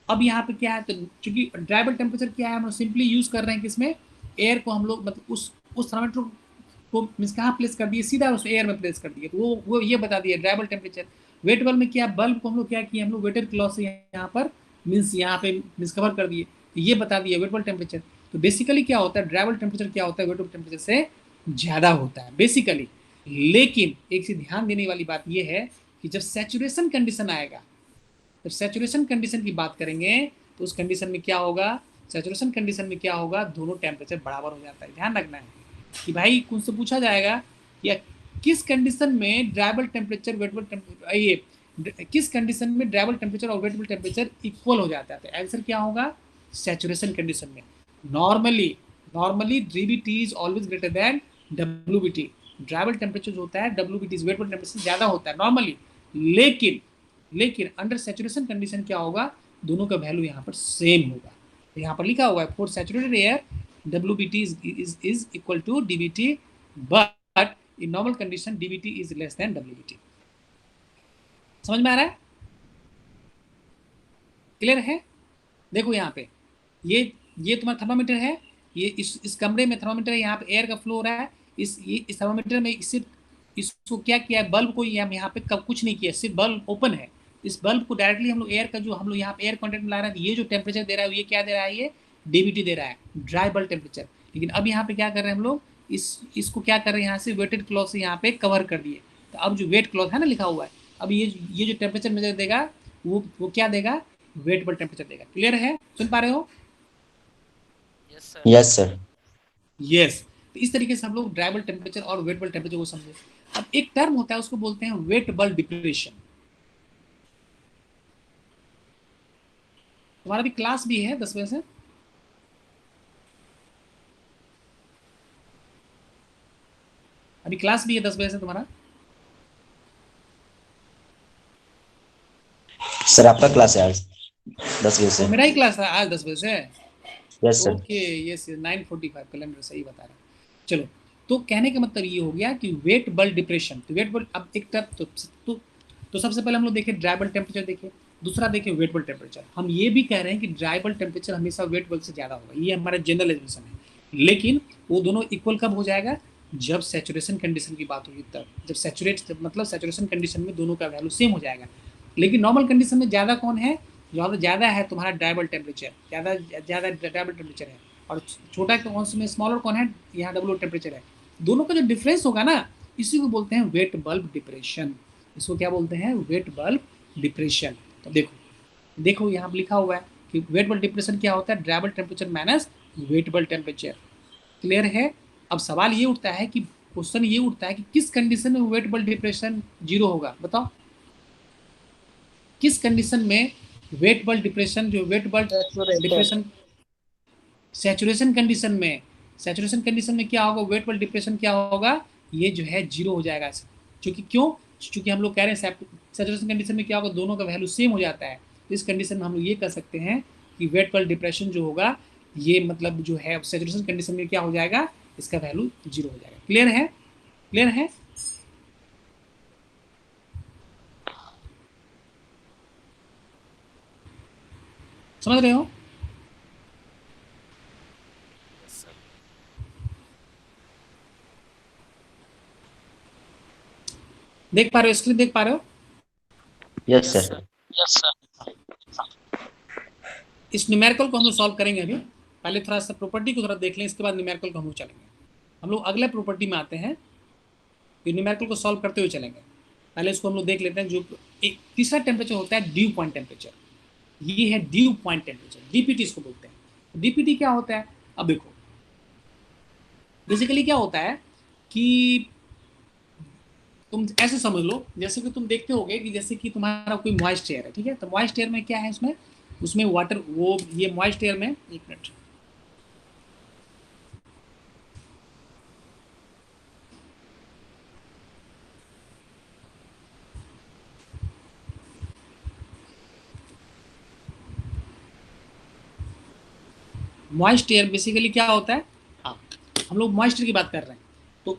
अब यहाँ पे क्या है, तो चूंकि ड्राइबल टेम्परेचर क्या है, हम सिंपली यूज कर रहे हैं किसमें, एयर को हम लोग मतलब उस थर्मामीटर को मीन्स कहाँ प्लेस कर दिए, सीधा उस एयर में प्लेस कर दिए, तो वो ये बता दिया ड्राइबल टेम्परेचर। वेटेबल में क्या, बल्ब को हम लोग क्या किए, हम लोग वेटेड क्लॉथ से यहाँ पर मीन्स यहाँ पे मीन्स कवर कर दिए, तो ये बता दिया वेटेबल टेम्परेचर। तो बेसिकली क्या होता है, ड्राइबल टेम्परेचर क्या होता है, वेटेबल टेम्परेचर से ज़्यादा होता है बेसिकली। लेकिन एक से ध्यान देने वाली बात यह है कि जब सैचुरेशन कंडीशन आएगा, जब सैचुरेशन कंडीशन की बात करेंगे तो उस कंडीशन में क्या होगा, सैचुरेशन कंडीशन में क्या होगा, दोनों टेम्परेचर बराबर हो जाता है। ध्यान रखना है कि भाई कौन से पूछा जाएगा या किस कंडीशन में ड्राइबल टेम्परेचर वेटेबल टेम्परेचर, ये किस कंडीशन में ड्राइबल टेम्परेचर और वेटेबल टेम्परेचर इक्वल हो जाता है, तो आंसर क्या होगा, सैचुरेशन कंडीशन में। Normally DBT is always greater than WBT. Dribble temperature जो होता है डब्ल्यूबीटी वेटेबल टेम्परेचर ज्यादा होता है नॉर्मली, लेकिन अंडर सैचुरेशन कंडीशन क्या होगा, दोनों का वैल्यू यहाँ पर सेम होगा। तो यहाँ पर लिखा हुआ है for saturated air WBT is equal to DBT, but in normal condition DBT is less than WBT। समझ में आ रहा है? क्लियर है? देखो यहाँ पे ये तुम्हारा थर्मामीटर है, ये इस कमरे में थर्मामीटर है, यहाँ पे एयर का फ्लो हो रहा है, इस थर्मामीटर में इसको क्या किया है, बल्ब को यहाँ पे कुछ नहीं किया, सिर्फ बल्ब ओपन है। इस बल्ब को डायरेक्टली हम लोग एयर का जो हम लोग यहाँ पे एयर कॉन्टेक्ट में ला रहे हैं, ये जो टेम्परेचर दे रहा है ये क्या दे रहा है, ये डीबीटी दे रहा है, ड्राई बल्ब टेम्परेचर। लेकिन अब यहाँ पे क्या कर रहे हैं हम लोग, इसको क्या कर रहे हैं, यहाँ से वेटेड क्लॉथ से यहाँ पे कवर कर दिए। तो अब जो वेट क्लॉथ है ना लिखा हुआ है, अब ये जो टेम्परेचर मेजर देगा वो क्या देगा, वेटेबल टेम्परेचर देगा। क्लियर है? सुन पा रहे हो? Yes sir. Yes sir. Yes. तो इस तरीके से हम लोग ड्राइबल टेम्परेचर और वेटेबल टेम्परेचर को समझे। अब एक टर्म होता है उसको बोलते हैं वेटेबल डिप्रेशन। तुम्हारा भी क्लास भी है 10 बजे से? अभी क्लास भी है 10 बजे से तुम्हारा? सर आपका क्लास है आज 10 बजे से। तो मेरा ही क्लास था आज 10 बजे से। Yes sir. Okay, yes 9:45 calendar सही बता रहा है। चलो, तो कहने का मतलब ये हो गया कि वेट बल डिप्रेशन। तो वेट बल, अब एक टर्म तो सबसे पहले हम लोग देखें ड्राई बल टेम्परेचर, देखें। दूसरा देखें वेट बल टेम्परेचर। हम ये भी कह रहे हैं कि ड्राई बल टेम्परेचर हमेशा वेट बल से ज़्यादा होगा, ये हमारा जनरल एजुकेशन है। लेकिन वो दोनों इक्वल कब हो जाएगा, जब सैचुरेशन कंडीशन की बात होगी तब। जब सैचुरेशन कंडीशन में दोनों का वैल्यू सेम हो जाएगा। लेकिन नॉर्मल कंडीशन में ज़्यादा कौन है, ज़्यादा है तुम्हारा ड्राइबल टेम्परेचर, ज़्यादा ड्राइबल टेम्परेचर है। और छोटा कौन से में, स्मॉलर कौन है, यहाँ डब्ल्यू टेम्परेचर है। दोनों का जो डिफरेंस होगा ना, इसी को बोलते हैं वेट बल्ब डिप्रेशन। इसको क्या बोलते हैं, वेट बल्ब डिप्रेशन। तो देखो यहाँ पर लिखा हुआ है कि वेट बल्ब डिप्रेशन क्या होता है, dribble temperature minus weight bulb temperature. Clear है? अब सवाल ये उठता है कि क्वेश्चन ये उठता है कि किस कंडीशन में वेट बल्ब डिप्रेशन 0 होगा, बताओ किस कंडीशन में वेट बल्ब डिप्रेशन, जो wet bulb depression saturation condition में क्या होगा, वेट बल्ब डिप्रेशन क्या होगा, ये जो है 0 हो जाएगा। क्योंकि हम लोग कह रहे हैं सैचुरेशन कंडीशन में क्या होगा, दोनों का वैल्यू सेम हो जाता है। तो इस कंडीशन में हम लोग ये कह सकते हैं कि वेट बल्ब डिप्रेशन जो होगा, ये मतलब जो है सैचुरेशन कंडीशन में क्या हो जाएगा, इसका वैल्यू 0 हो जाएगा। क्लियर है? क्लियर है? समझ रहे हो? देख पा रहे हो, स्क्रीन देख पा रहे हो? Yes sir. Yes sir. इस न्यूमेरिकल को हम लोग सॉल्व करेंगे। अभी पहले थोड़ा सा प्रॉपर्टी को थोड़ा देख लें, इसके बाद न्यूमेरिकल को हम लोग चलेंगे। हम लोग अगले प्रॉपर्टी में आते हैं, फिर न्यूमेरिकल को सॉल्व करते हुए चलेंगे। पहले इसको हम लोग देख लेते हैं। जो एक तीसरा टेम्परेचर होता है ड्यू पॉइंट टेम्परेचर, ये है ड्यू पॉइंट टेम्परेचर, डीपीटी इसको बोलते हैं। डीपीटी क्या होता है, अब देखो बेसिकली क्या होता है कि तुम ऐसे समझ लो, जैसे कि तुम देखते होगे कि जैसे कि तुम्हारा कोई मॉइस्ट एयर है, ठीक है। तो मॉइस्ट एयर में क्या है, उसमें वाटर, वो ये मॉइस्ट एयर में, एक मिनट, मॉइस्ट एयर बेसिकली क्या होता है, हाँ हम लोग मॉइस्ट एयर की बात कर रहे हैं। तो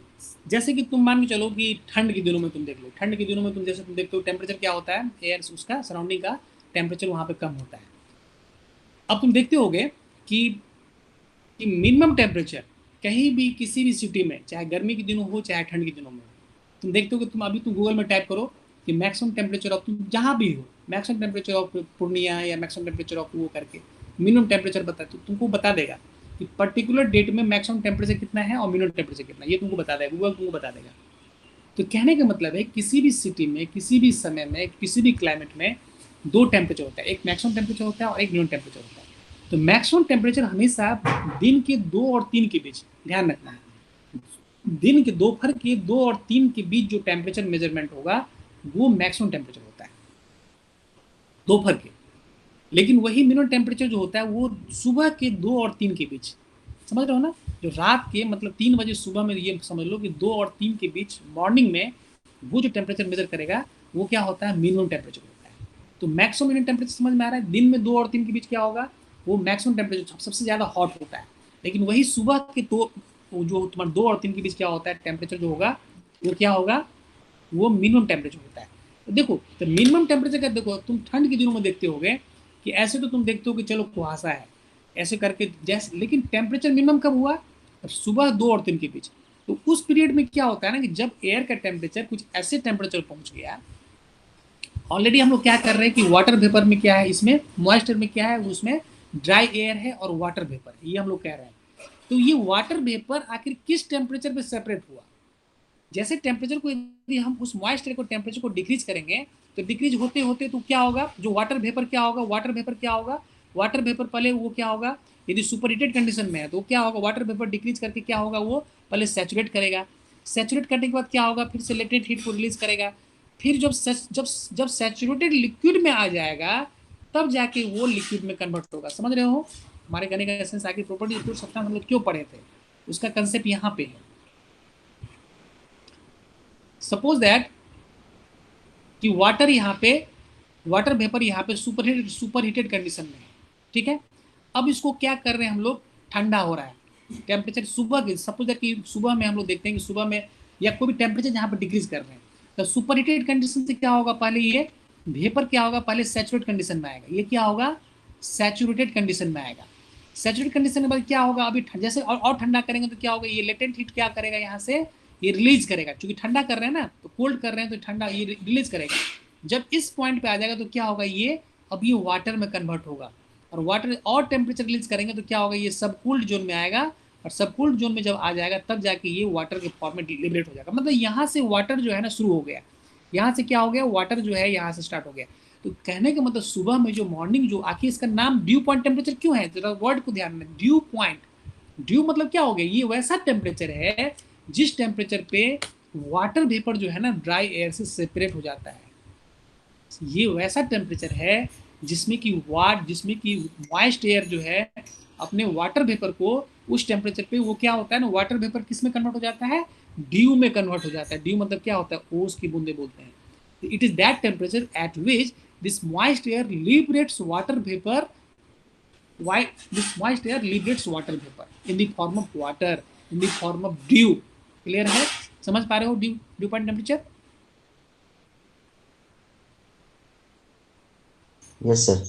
जैसे कि तुम मान के चलो कि ठंड के दिनों में तुम देख लो, ठंड के दिनों में तुम जैसे तुम देखते हो टेम्परेचर क्या होता है, एयर उसका सराउंडिंग का टेम्परेचर वहाँ पे कम होता है। अब तुम देखते होगे कि मिनिमम टेम्परेचर कहीं भी किसी भी सिटी में, चाहे गर्मी के दिनों हो चाहे ठंड के दिनों में, तुम देखते हो कि तुम गूगल में टाइप करो कि मैक्सिमम टेम्परेचर ऑफ, तुम जहाँ भी हो, मैक्सिमम टेम्परेचर ऑफ पूर्णिया या मैक्सिमम टेम्परेचर ऑफ वो करके मिनिमम टेम्परेचर तो तुमको बता देगा कि पर्टिकुलर डेट में मैक्सिमम टेम्परेचर कितना है और मिनिमम टेम्परेचर कितना है, ये तुमको बता देगा, गूगल तुमको बता देगा। तो कहने का मतलब है किसी भी सिटी में, किसी भी समय में, किसी भी क्लाइमेट में 2 टेम्परेचर होता है, एक मैक्सिमम टेम्परेचर होता है और एक मिनिमम टेम्परेचर होता है। तो मैक्सिमम टेम्परेचर हमेशा दिन के 2 और 3 के बीच, ध्यान रखना है, दिन के दोपहर के 2 और 3 के बीच जो टेम्परेचर मेजरमेंट होगा वो मैक्सिमम टेम्परेचर होता है दोपहर के। लेकिन वही मिनिमम टेम्परेचर जो होता है वो सुबह के 2 और 3 के बीच, समझ रहे हो ना, जो रात के मतलब 3 बजे सुबह में, ये समझ लो कि 2 और 3 के बीच मॉर्निंग में वो जो टेम्परेचर मेजर करेगा वो क्या होता है, मिनिमम टेम्परेचर होता है। तो मैक्सिमम मिनिमम टेम्परेचर समझ में आ रहा है, दिन में 2 और 3 के बीच क्या होगा, वो मैक्सिमम टेम्परेचर सबसे ज़्यादा हॉट होता है। लेकिन वही सुबह के जो तुम्हारा 2 और 3 के बीच क्या होता है, टेम्परेचर जो होगा वो क्या होगा, वो मिनिमम टेम्परेचर होता है। तो देखो, तो मिनिमम टेम्परेचर का देखो, तुम ठंड के दिनों में देखते होगे कि ऐसे तो तुम देखते हो कि चलो कुहासा है ऐसे करके जैसे, लेकिन टेम्परेचर मिनिमम कब हुआ? सुबह 2 और 3 के बीच। तो उस पीरियड में क्या होता है ना कि जब एयर का टेम्परेचर कुछ ऐसे टेम्परेचर पहुंच गया, ऑलरेडी हम लोग क्या कर रहे हैं कि वाटर वेपर में क्या है, इसमें मॉइस्चर में क्या है, उसमें ड्राई एयर है और वाटर वेपर, ये हम लोग कह रहे हैं। तो ये वाटर वेपर आखिर किस टेम्परेचर पे सेपरेट हुआ? जैसे टेम्परेचर को यदि हम उस मॉइस्चर को टेम्परेचर को डिक्रीज करेंगे तो डिक्रीज होते होते तो क्या होगा, जो वाटर वेपर क्या होगा, वाटर वेपर क्या होगा, वाटर वेपर पहले वो क्या होगा, यदि सुपर हीटेड कंडीशन में है तो क्या होगा, वाटर वेपर डिक्रीज करके क्या होगा, वो पहले सैचुरेट करेगा, सैचुरेट करने के बाद क्या होगा, फिर से लेटेंट हीट को रिलीज करेगा, फिर जब सैचुरेटेड लिक्विड में आ जाएगा तब जाके वो लिक्विड में कन्वर्ट होगा। समझ रहे हो हमारे कहने का एसेंस? आगे प्रॉपर्टी ऑफ सब्सटेंस हम लोग क्यों पढ़े थे, उसका कंसेप्ट यहाँ पे है। सपोज दैट कि वाटर यहाँ पे, वाटर वेपर यहाँ पे सुपर हीटेड कंडीशन में है, ठीक है। अब इसको क्या कर रहे हैं हम लोग, ठंडा हो रहा है, टेम्परेचर सुबह के, सपोज दैट कि सुबह में हम लोग देखते हैं कि सुबह में या कोई भी टेम्परेचर यहाँ पे डिक्रीज कर रहे हैं, तो सुपर हीटेड कंडीशन से क्या होगा, पहले ये वेपर क्या होगा, पहले सैचुरेट कंडीशन में आएगा, ये क्या होगा, सैचुरेटेड कंडीशन में आएगा। सैचुरेटेड कंडीशन के बाद क्या होगा, अभी जैसे और ठंडा करेंगे तो क्या होगा, ये लेटेंट हीट क्या करेगा, यहाँ से ये रिलीज करेगा, क्योंकि ठंडा कर रहे हैं ना, तो कोल्ड कर रहे हैं तो ठंडा ये रिलीज करेगा। जब इस पॉइंट पे आ जाएगा तो क्या होगा, ये अब ये वाटर में कन्वर्ट होगा, और वाटर और टेम्परेचर रिलीज करेंगे तो क्या होगा, ये सब कूल्ड जोन में आएगा, और सब कूल्ड जोन में जब आ जाएगा तब जाके ये वाटर के फॉर्म में लिबरेट हो जाएगा। मतलब यहाँ से वाटर जो है ना शुरू हो गया, यहाँ से क्या हो गया, वाटर जो है यहाँ से स्टार्ट हो गया। तो कहने का मतलब सुबह में जो मॉर्निंग जो आखिर इसका नाम ड्यू पॉइंट टेम्परेचर क्यों है, जरा वर्ड को ध्यान में, ड्यू पॉइंट, ड्यू मतलब क्या हो गया, ये वैसा टेम्परेचर है जिस टेम्परेचर पे वाटर वेपर जो है ना ड्राई एयर से सेपरेट हो जाता है। ये वैसा टेम्परेचर है जिसमें कि मॉइस्ट एयर जो है अपने वाटर वेपर को उस टेम्परेचर पे वो क्या होता है ना, वाटर वेपर किस में कन्वर्ट हो जाता है, ड्यू में कन्वर्ट हो जाता है। ड्यू मतलब क्या होता है, ओस की बूंदे बोलते हैं। It is that temperature at which this moist air liberates water vapour, this moist air liberates water vapour in the form of water, in the form of due. Clear है, समझ पा रहे हो due point temperature? Yes sir.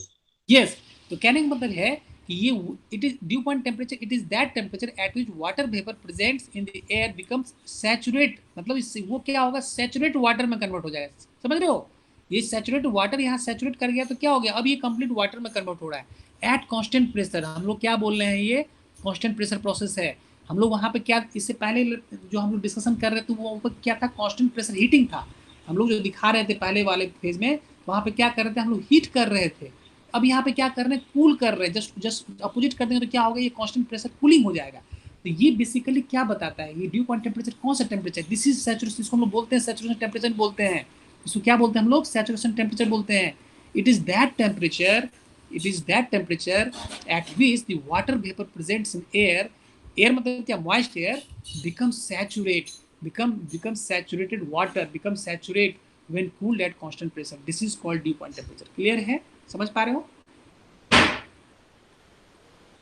Yes. तो कहने का मतलब है कि ये it is due point temperature, it is that temperature at which water vapour presents in the air becomes saturate, मतलब इससे वो क्या होगा, सैचुरेट वाटर में कन्वर्ट हो जाएगा। समझ रहे हो, ये सैचुरेट वाटर यहाँ सैचुरेट कर गया तो क्या हो गया, अब ये कंप्लीट वाटर में कन्वर्ट हो रहा है एट कांस्टेंट प्रेशर। हम लोग क्या बोल रहे हैं, ये कांस्टेंट प्रेशर प्रोसेस है। हम लोग वहाँ पे क्या, इससे पहले जो हम लोग डिस्कशन कर रहे थे वो क्या था, कांस्टेंट प्रेशर हीटिंग था। हम लोग जो दिखा रहे थे पहले वाले फेज में, वहाँ पे क्या कर रहे थे, हम लोग हीट कर रहे थे। अब यहाँ पे क्या कर रहे हैं, कूल कर रहे हैं, जस्ट अपोजिट कर देंगे तो क्या होगा, ये कांस्टेंट प्रेशर कूलिंग हो जाएगा। तो ये बेसिकली क्या बताता है, ये ड्यू पॉइंट टेम्परेचर कौन सा टेम्परेचर, दिस इज सैचुरेशन, इसको हम लोग बोलते हैं सैचुरेशन टेम्परेचर बोलते हैं। इसको क्या बोलते हैं हम लोग, सैचुरेशन टेम्परेचर बोलते हैं। It is that temperature at which the water vapour presents in air, air मतलब क्या, moist air become saturate, become saturated water become saturate when cooled at constant pressure. This is called dew point temperature. Clear है, समझ पा रहे हो,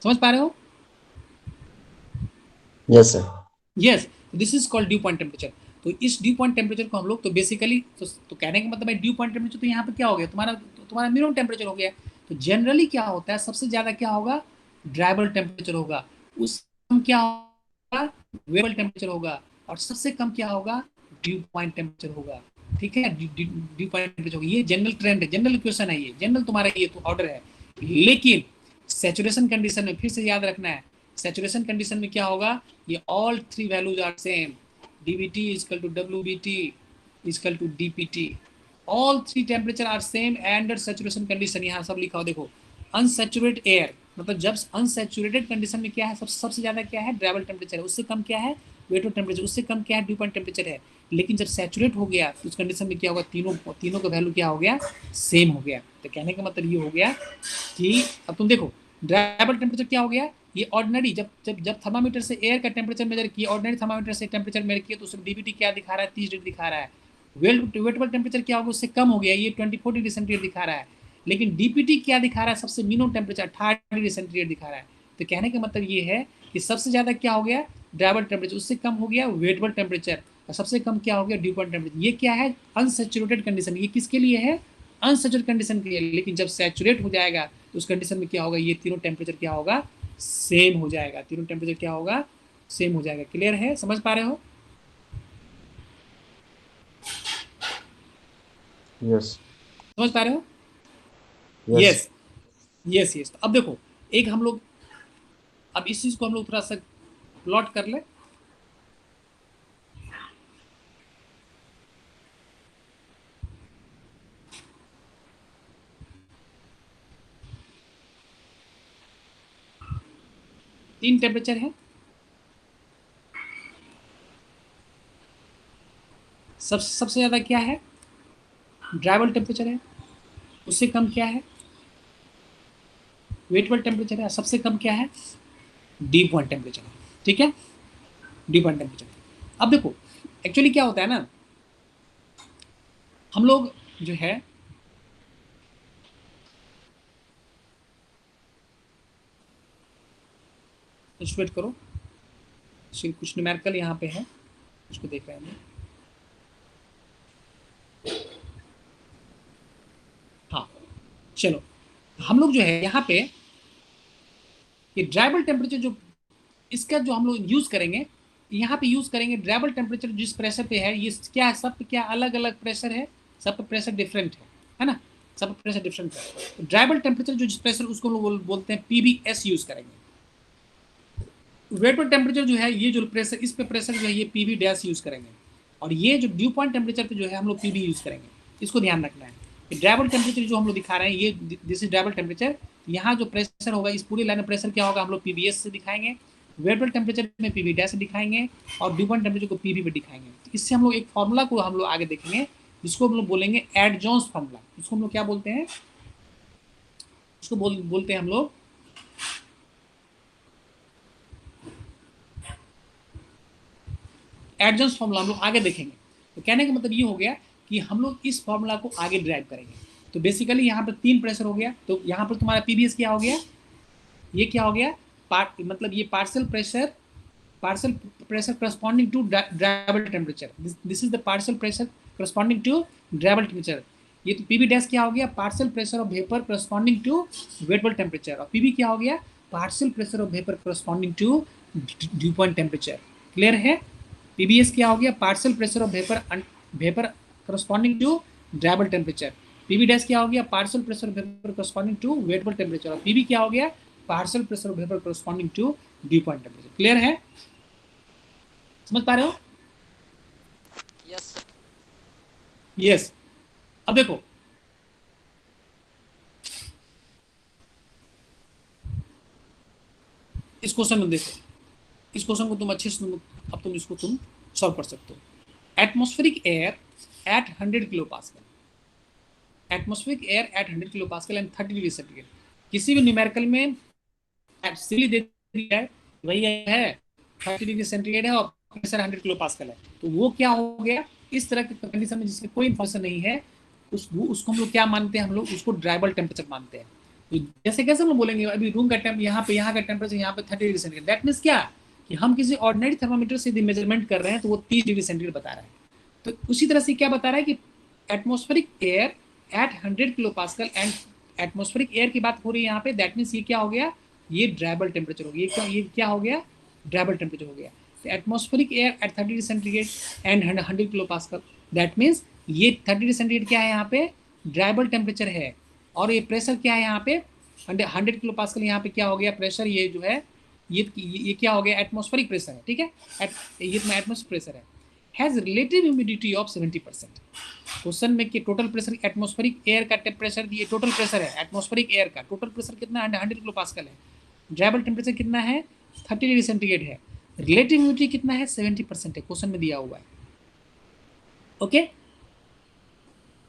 समझ पा रहे हो? Yes sir. Yes, this is called due point temperature. तो इस ड्यू पॉइंट टेम्परेचर को हम लोग तो बेसिकली तो कहने का मतलब है ड्यू पॉइंट टेम्परेचर, तो यहाँ पे क्या हो गया, तुम्हारा मिनिमम टेम्परेचर हो गया। तो जनरली क्या होता है, सबसे ज्यादा क्या होगा, ड्राइबल टेम्परेचर होगा, उस कम क्या होगा, वेबल टेम्परेचर होगा, और सबसे कम क्या होगा, ड्यू पॉइंट टेम्परेचर होगा। ठीक है, ड्यू पॉइंट टेम्परेचर होगा। ये जनरल ट्रेंड है, जनरल क्वेश्चन है, ये जनरल तुम्हारा ये तो ऑर्डर है। लेकिन सैचुरेशन कंडीशन में फिर से याद रखना है, सैचुरेशन कंडीशन में क्या होगा, ये all three values are same, dBT equal to WBT equal to DPT, all three temperature are same under saturation condition. यहाँ सब लिखा हो देखो, अनसैचुरेट एयर मतलब जब अनसैचुरेटेड कंडीशन में क्या है, सबसे ज्यादा क्या है, ड्राइबल टेम्परेचर है, उससे कम क्या है, वेटर टेम्परेचर, उससे कम क्या है, ड्यू पॉइंट टेम्परेचर है। लेकिन जब सैचुरेट हो गया तो उस कंडीशन में क्या होगा, तीनों का वैल्यू क्या हो गया, सेम हो गया। तो कहने का मतलब ये हो गया कि अब तुम देखो ड्राइबल टेम्परेचर क्या हो गया, ये ऑर्डिनरी जब थर्मामीटर से एयर का टेम्परेचर मेजर किया, ऑर्डिनरी थर्मामीटर से टेम्परेचर मेजर किया तो उसमें डीबीटी क्या दिखा रहा है, 30 डिग्री दिखा रहा है। वेटेबल टेम्परेचर क्या होगा, उससे कम हो गया, ये 24 डिग्री सेंटीग्रेड दिखा रहा है। लेकिन डीपीटी क्या दिखा रहा है, सबसे मिनिमम टेम्परेचर 18 डिग्री सेंटीग्रेड दिखा रहा है। तो कहने का मतलब ये है कि सबसे ज्यादा क्या हो गया, ड्राइबल टेम्परेचर, उससे कम हो गया वेटेबल टेम्परेचर, और सबसे कम क्या हो गया, ड्यू पॉइंट टेम्परेचर। ये क्या है, अनसैचुरेटेड कंडीशन। ये किसके लिए है, अनसैचुरेटेड कंडीशन के लिए। लेकिन जब सैचुरेट हो जाएगा उस कंडीशन में क्या होगा, ये तीनों टेम्परेचर क्या होगा, सेम हो जाएगा, तीनों टेम्परेचर क्या होगा, सेम हो जाएगा। क्लियर है, समझ पा रहे हो? Yes. समझ पा रहे हो? Yes. Yes yes yes. तो अब देखो, एक हम लोग अब इस चीज को हम लोग थोड़ा सा प्लॉट कर ले। तीन टेम्परेचर है, सबसे ज्यादा क्या है, ड्राइबल टेम्परेचर है, उससे कम क्या है, वेटेबल टेम्परेचर है, सबसे कम क्या है, डी पॉइंट टेम्परेचर है। ठीक है, डी पॉइंट टेम्परेचर। अब देखो एक्चुअली क्या होता है ना, हम लोग जो है वेट करो, कुछ न्यूमेरिकल यहाँ पे है, उसको देख रहे हैं। हाँ चलो, हम लोग जो है यहाँ पे ये ड्राइबल टेम्परेचर जो इसका जो हम लोग यूज करेंगे, यहाँ पे यूज करेंगे ड्राइबल टेम्परेचर जिस प्रेशर पे है, ये क्या है, सब पे क्या अलग अलग प्रेशर है, सब पे प्रेशर डिफरेंट है ना, सब पे प्रेशर डिफरेंट है। तो ड्राइबल टेम्परेचर जो जिस प्रेशर उसको हम लोग बोलते हैं पीबीएस यूज करेंगे। वेटेबल टेम्परेचर जो है, ये जो प्रेशर, इस पे प्रेशर जो है ये पीबी डैश यूज करेंगे, और ये जो ड्यू पॉइंट टेम्परेचर पे जो है हम लोग पीबी यूज करेंगे। इसको ध्यान रखना है। ड्राइबल टेम्परेचर जो हम लोग दिखा रहे हैं, ये दिस इज ड्राइबल टेम्परेचर। यहाँ जो प्रेशर होगा, इस पूरी लाइन में प्रेशर क्या होगा, हम लोग पीबीएस से दिखाएंगे, वेटेबल टेम्परेचर में पीबी डैश से दिखाएंगे, और ड्यू पॉइंट टेम्परेचर को पीबी पे दिखाएंगे। इससे हम लोग एक फॉर्मूला को हम लोग आगे देखेंगे, जिसको हम लोग बोलेंगे एडजॉन्स फॉर्मूला। इसको हम लोग क्या बोलते हैं, इसको बोलते हैं हम लोग एडजॉन्स फॉर्मूला, हम लोग आगे देखेंगे। तो कहने का मतलब ये हो गया कि हम लोग इस फॉर्मूला को आगे ड्राइव करेंगे। तो बेसिकली यहाँ पर तीन प्रेशर हो गया, तो यहाँ पर तुम्हारा पीबीएस क्या हो गया, ये क्या हो गया, मतलब ये partial pressure corresponding to dry bulb temperature, this is the partial pressure corresponding to dry bulb temperature. ये तो पीबी डैश क्या हो गया, partial pressure of vapour corresponding to wet bulb temperature, और पीबी क्या हो गया, partial pressure of vapour corresponding to dew point temperature. Clear है? पीबीएस क्या हो गया, partial pressure of vapour corresponding to dry bulb temperature. P B dash क्या हो गया, partial pressure of vapour corresponding to wet bulb temperature, और पीबी क्या हो गया, partial pressure of vapour corresponding to dew point temperature. Clear है? समझ पा रहे हो? Yes yes. अब देखो, इस क्वेश्चन में देखो, इस क्वेश्चन को तुम अच्छे से अब तुम इसको तुम सॉल्व कर सकते हो। Atmospheric air at 100 kilo pascal, atmospheric air at 100 kilo pascal and 30 degree centigrade. किसी भी न्यूमेरिकल में सिली दे दिया है, वही है 30 डिग्री सेंटीग्रेड है और प्रेशर 100 किलो पास्कल है, तो वो क्या हो गया, इस तरह के कंडीशन में जिसमें कोई इंफॉर्मेशन नहीं है, उसको हम लोग क्या मानते हैं, हम लोग उसको ड्राइबल टेम्परेचर मानते हैं। तो जैसे कैसे हम लोग बोलेंगे, अभी रूम का यहाँ का टेम्परेचर यहाँ पे 30 डिग्री सेंटीग्रेड, दैट मीन्स क्या कि हम किसी ऑर्डिनरी थर्मामीटर से यदि मेजरमेंट कर रहे हैं तो वो 30 डिग्री सेंटीग्रेड बता रहा है। तो उसी तरह से क्या बता रहा है कि atmospheric air at 100 kilo pascal and atmospheric air की बात हो रही है यहाँ पे, दैट मीन्स ये क्या हो गया, ये ड्राइबल टेम्परेचर हो गया। ये क्या हो गया, ड्राइबल टेम्परेचर हो गया। तो atmospheric air at 30 degree centigrade and 100 kilo pascal, that means ये 30 डिग्री सेंटीग्रेड क्या है, यहाँ पे ड्राइबल टेम्परेचर है, और ये प्रेशर क्या है यहाँ पे 100 किलो पास्कल, यहाँ पे क्या हो गया प्रेशर, ये जो है ये क्या हो गया, एटमॉस्फेरिक प्रेशर है। ठीक है, ये तुम्हारा एटमॉस्फेरिक प्रेशर है, has relative humidity of 70%। Question में कि टोटल प्रेशर एटमॉस्फेरिक एयर का प्रेशर, ये टोटल प्रेशर है एटमॉस्फेरिक एयर का, टोटल प्रेशर कितना है 100 किलो पास्कल है, ड्राइबल टेम्परेचर कितना है 30 डिग्री सेंटीग्रेड है, रिलेटिव ह्यूमिडिटी कितना है 70% है, क्वेश्चन में दिया हुआ है। Okay,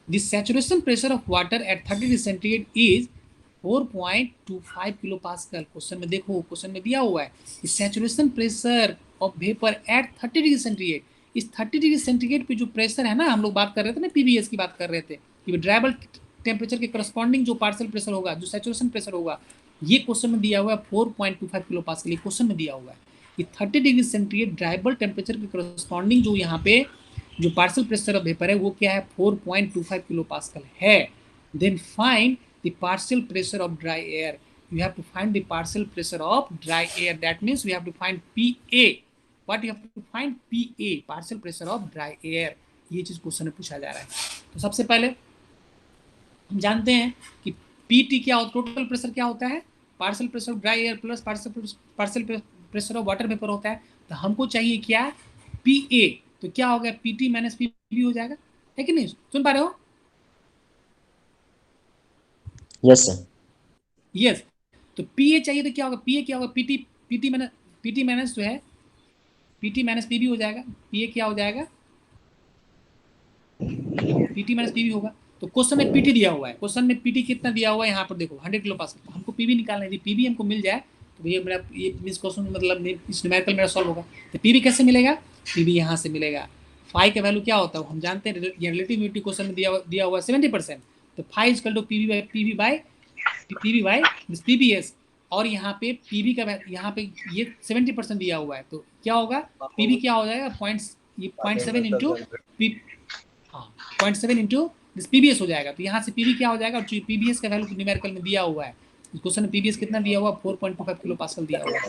the saturation pressure of water at 30 degree centigrade is 4.25 kilo pascal. Question में देखो, क्वेश्चन में दिया हुआ है कि saturation pressure of vapour eight 30 degree centigrade, इस 30 डिग्री सेंटीग्रेड पे जो प्रेशर है ना, हम लोग बात कर रहे थे ना, पीबीएस की बात कर रहे थे कि ड्राइबल टेम्परेचर के करस्पॉन्डिंग जो पार्शियल प्रेशर होगा, जो सैचुरेशन प्रेशर होगा, ये क्वेश्चन में दिया हुआ है 4.25 किलो पास्कल, ये क्वेश्चन में दिया हुआ है कि 30 डिग्री सेंटीग्रेड ड्राइबल टेम्परेचर के करस्पॉन्डिंग जो यहाँ पे जो पार्शियल प्रेशर ऑफ वेपर है वो क्या है 4.25 किलो पास्कल है। Then find the partial pressure of dry air. You have to find the partial pressure of dry air. That means we have to find PA. What you have to find? PA, partial pressure of dry air. ये चीज question में पूछा जा रहा है। तो सबसे पहले हम जानते हैं कि PT क्या होता है, टोटल प्रेशर क्या होता है, partial pressure of dry air plus partial pressure of water vapour होता है। तो हमको चाहिए क्या? PA। तो क्या हो गया? PT माइनस PB हो जाएगा, है कि नहीं? सुन पा रहे हो? Yes, sir. यस। तो PA चाहिए तो क्या होगा? PA क्या होगा? PT माइनस जो है PT माइनस PB हो जाएगा। PA क्या हो जाएगा? PT माइनस PB होगा। तो क्वेश्चन में PT दिया हुआ है, क्वेश्चन में PT कितना दिया हुआ है यहाँ पर देखो 100 किलो पास्कल। हमको PB निकालना है, यदि PB हमको मिल जाए तो भैया मेरा ये मींस क्वेश्चन मतलब इस न्यूमेरिकल मेरा सॉल्व होगा। तो PB कैसे मिलेगा? PB यहाँ से मिलेगा। फाई का वैल्यू क्या होता है हम जानते हैं, रिलेटिव ह्यूमिडिटी क्वेश्चन में दिया हुआ है 70%। तो phi is equal to PB by PBS। और यहाँ पे PB का यहाँ पे ये 70% दिया हुआ है, तो क्या होगा? PB क्या हो जाएगा? 0.7 इंटू 0.7 इंटू PBS हो जाएगा। तो यहाँ से PB क्या हो जाएगा? और PBS का वैल्यू न्यूमेरिकल में दिया हुआ है क्वेश्चन में। PBS कितना दिया हुआ? 4.25 किलो पास्कल दिया हुआ है।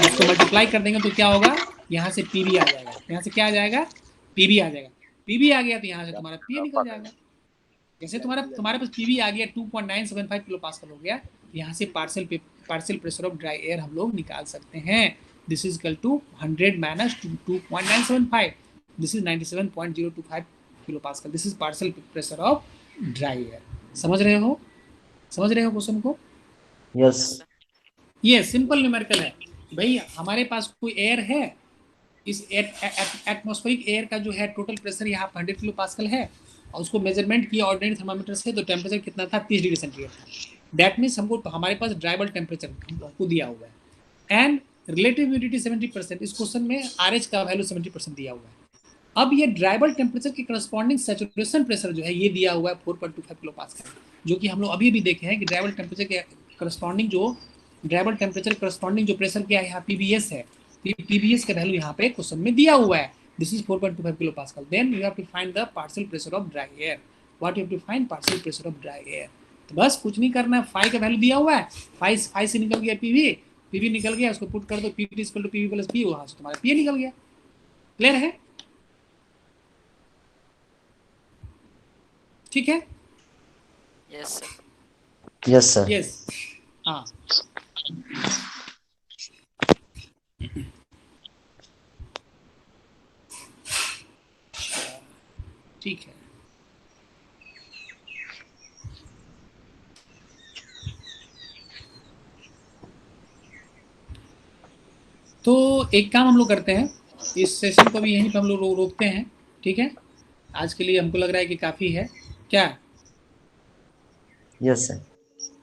इसको मल्टीप्लाई कर देंगे तो क्या होगा? यहाँ से PB आ जाएगा। यहाँ से क्या आ जाएगा? PB आ जाएगा। PB आ गया तो यहाँ से तुम्हारा PA निकल जाएगा। जैसे तुम्हारे पास PB आ गया 2.975 किलो पास्कल हो गया, यहाँ से partial pressure of dry air हम लोग निकाल सकते हैं। This is equal to 100 minus 2.975, this is 97.025 kilo pascal. This is partial pressure of dry air. समझ रहे हो क्वेश्चन को? Yes. ये सिंपल न्यूमेरिकल है भाई। हमारे पास कोई एयर है, इस एटमॉस्फेरिक एयर का जो है टोटल प्रेशर यहाँ 100 किलो पास्कल है, और उसको मेजरमेंट किया ऑर्डिनरी थर्मामीटर से, तो टेम्परेचर कितना था? 30 डिग्री सेंटीग्रेड था। दैट मीन्स हमको हमारे पास ड्राइबल टेम्परेचर हमको दिया हुआ है, एंड रिलेटिव ह्यूमिडिटी 70%। इस क्वेश्चन में RH का वैल्यू 70% दिया हुआ है। अब ये ड्राइबल टेम्परेचर के करस्पॉन्डिंग सैचुरेशन प्रेशर जो है ये दिया हुआ है 4.25 किलो पास्कल, जो कि हम लोग अभी भी देखे हैं कि ड्राइबल टेम्परेचर के करस्पॉन्डिंग जो प्रेशर क्या है यहाँ PBS है। PBS का वैल्यू यहाँ पे क्वेश्चन में दिया हुआ है। This is 4.25 kilo pascal. Then you have to find the partial pressure of dry air. What you have to find? Partial pressure of dry air. तो बस कुछ नहीं करना है, फाई का वैल्यू दिया हुआ है, फाई से निकल गया PB निकल गया, उसको पुट कर दो PT equal to PB plus P, वहां से तुम्हारा PA निकल गया। क्लियर है? ठीक है? Yes, sir. Yes, sir. Yes. हाँ ठीक है। तो एक काम हम लोग करते हैं, इस सेशन को भी यहीं पर हम लोग रोकते हैं। ठीक है? आज के लिए हमको लग रहा है कि काफ़ी है क्या? Yes, sir.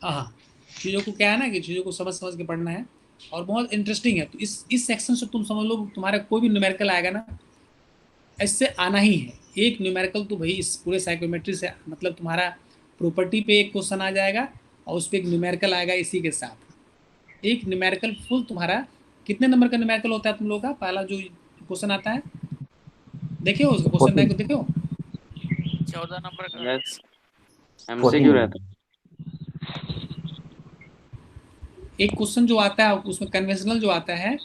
हाँ, चीज़ों को क्या है ना कि चीज़ों को समझ के पढ़ना है, और बहुत इंटरेस्टिंग है। तो इस सेक्शन से तुम समझ लो, तुम्हारा कोई भी न्यूमेरिकल आएगा ना, इससे आना ही है एक न्यूमेरिकल। तो भाई इस पूरे साइकोमेट्री से मतलब तुम्हारा प्रॉपर्टी पे एक क्वेश्चन आ जाएगा, और उस पर एक न्यूमेरिकल आएगा इसी के साथ। एक न्यूमेरिकल फुल तुम्हारा कितने नंबर का न्यूमेरिकल होता है तुम लोगों का? पहला जो क्वेश्चन आता है देखिए, उसका क्वेश्चन बैंक देखो 14 नंबर का। यस MCQ रहता है। एक क्वेश्चन जो आता है उसमें कन्वेंशनल जो आता है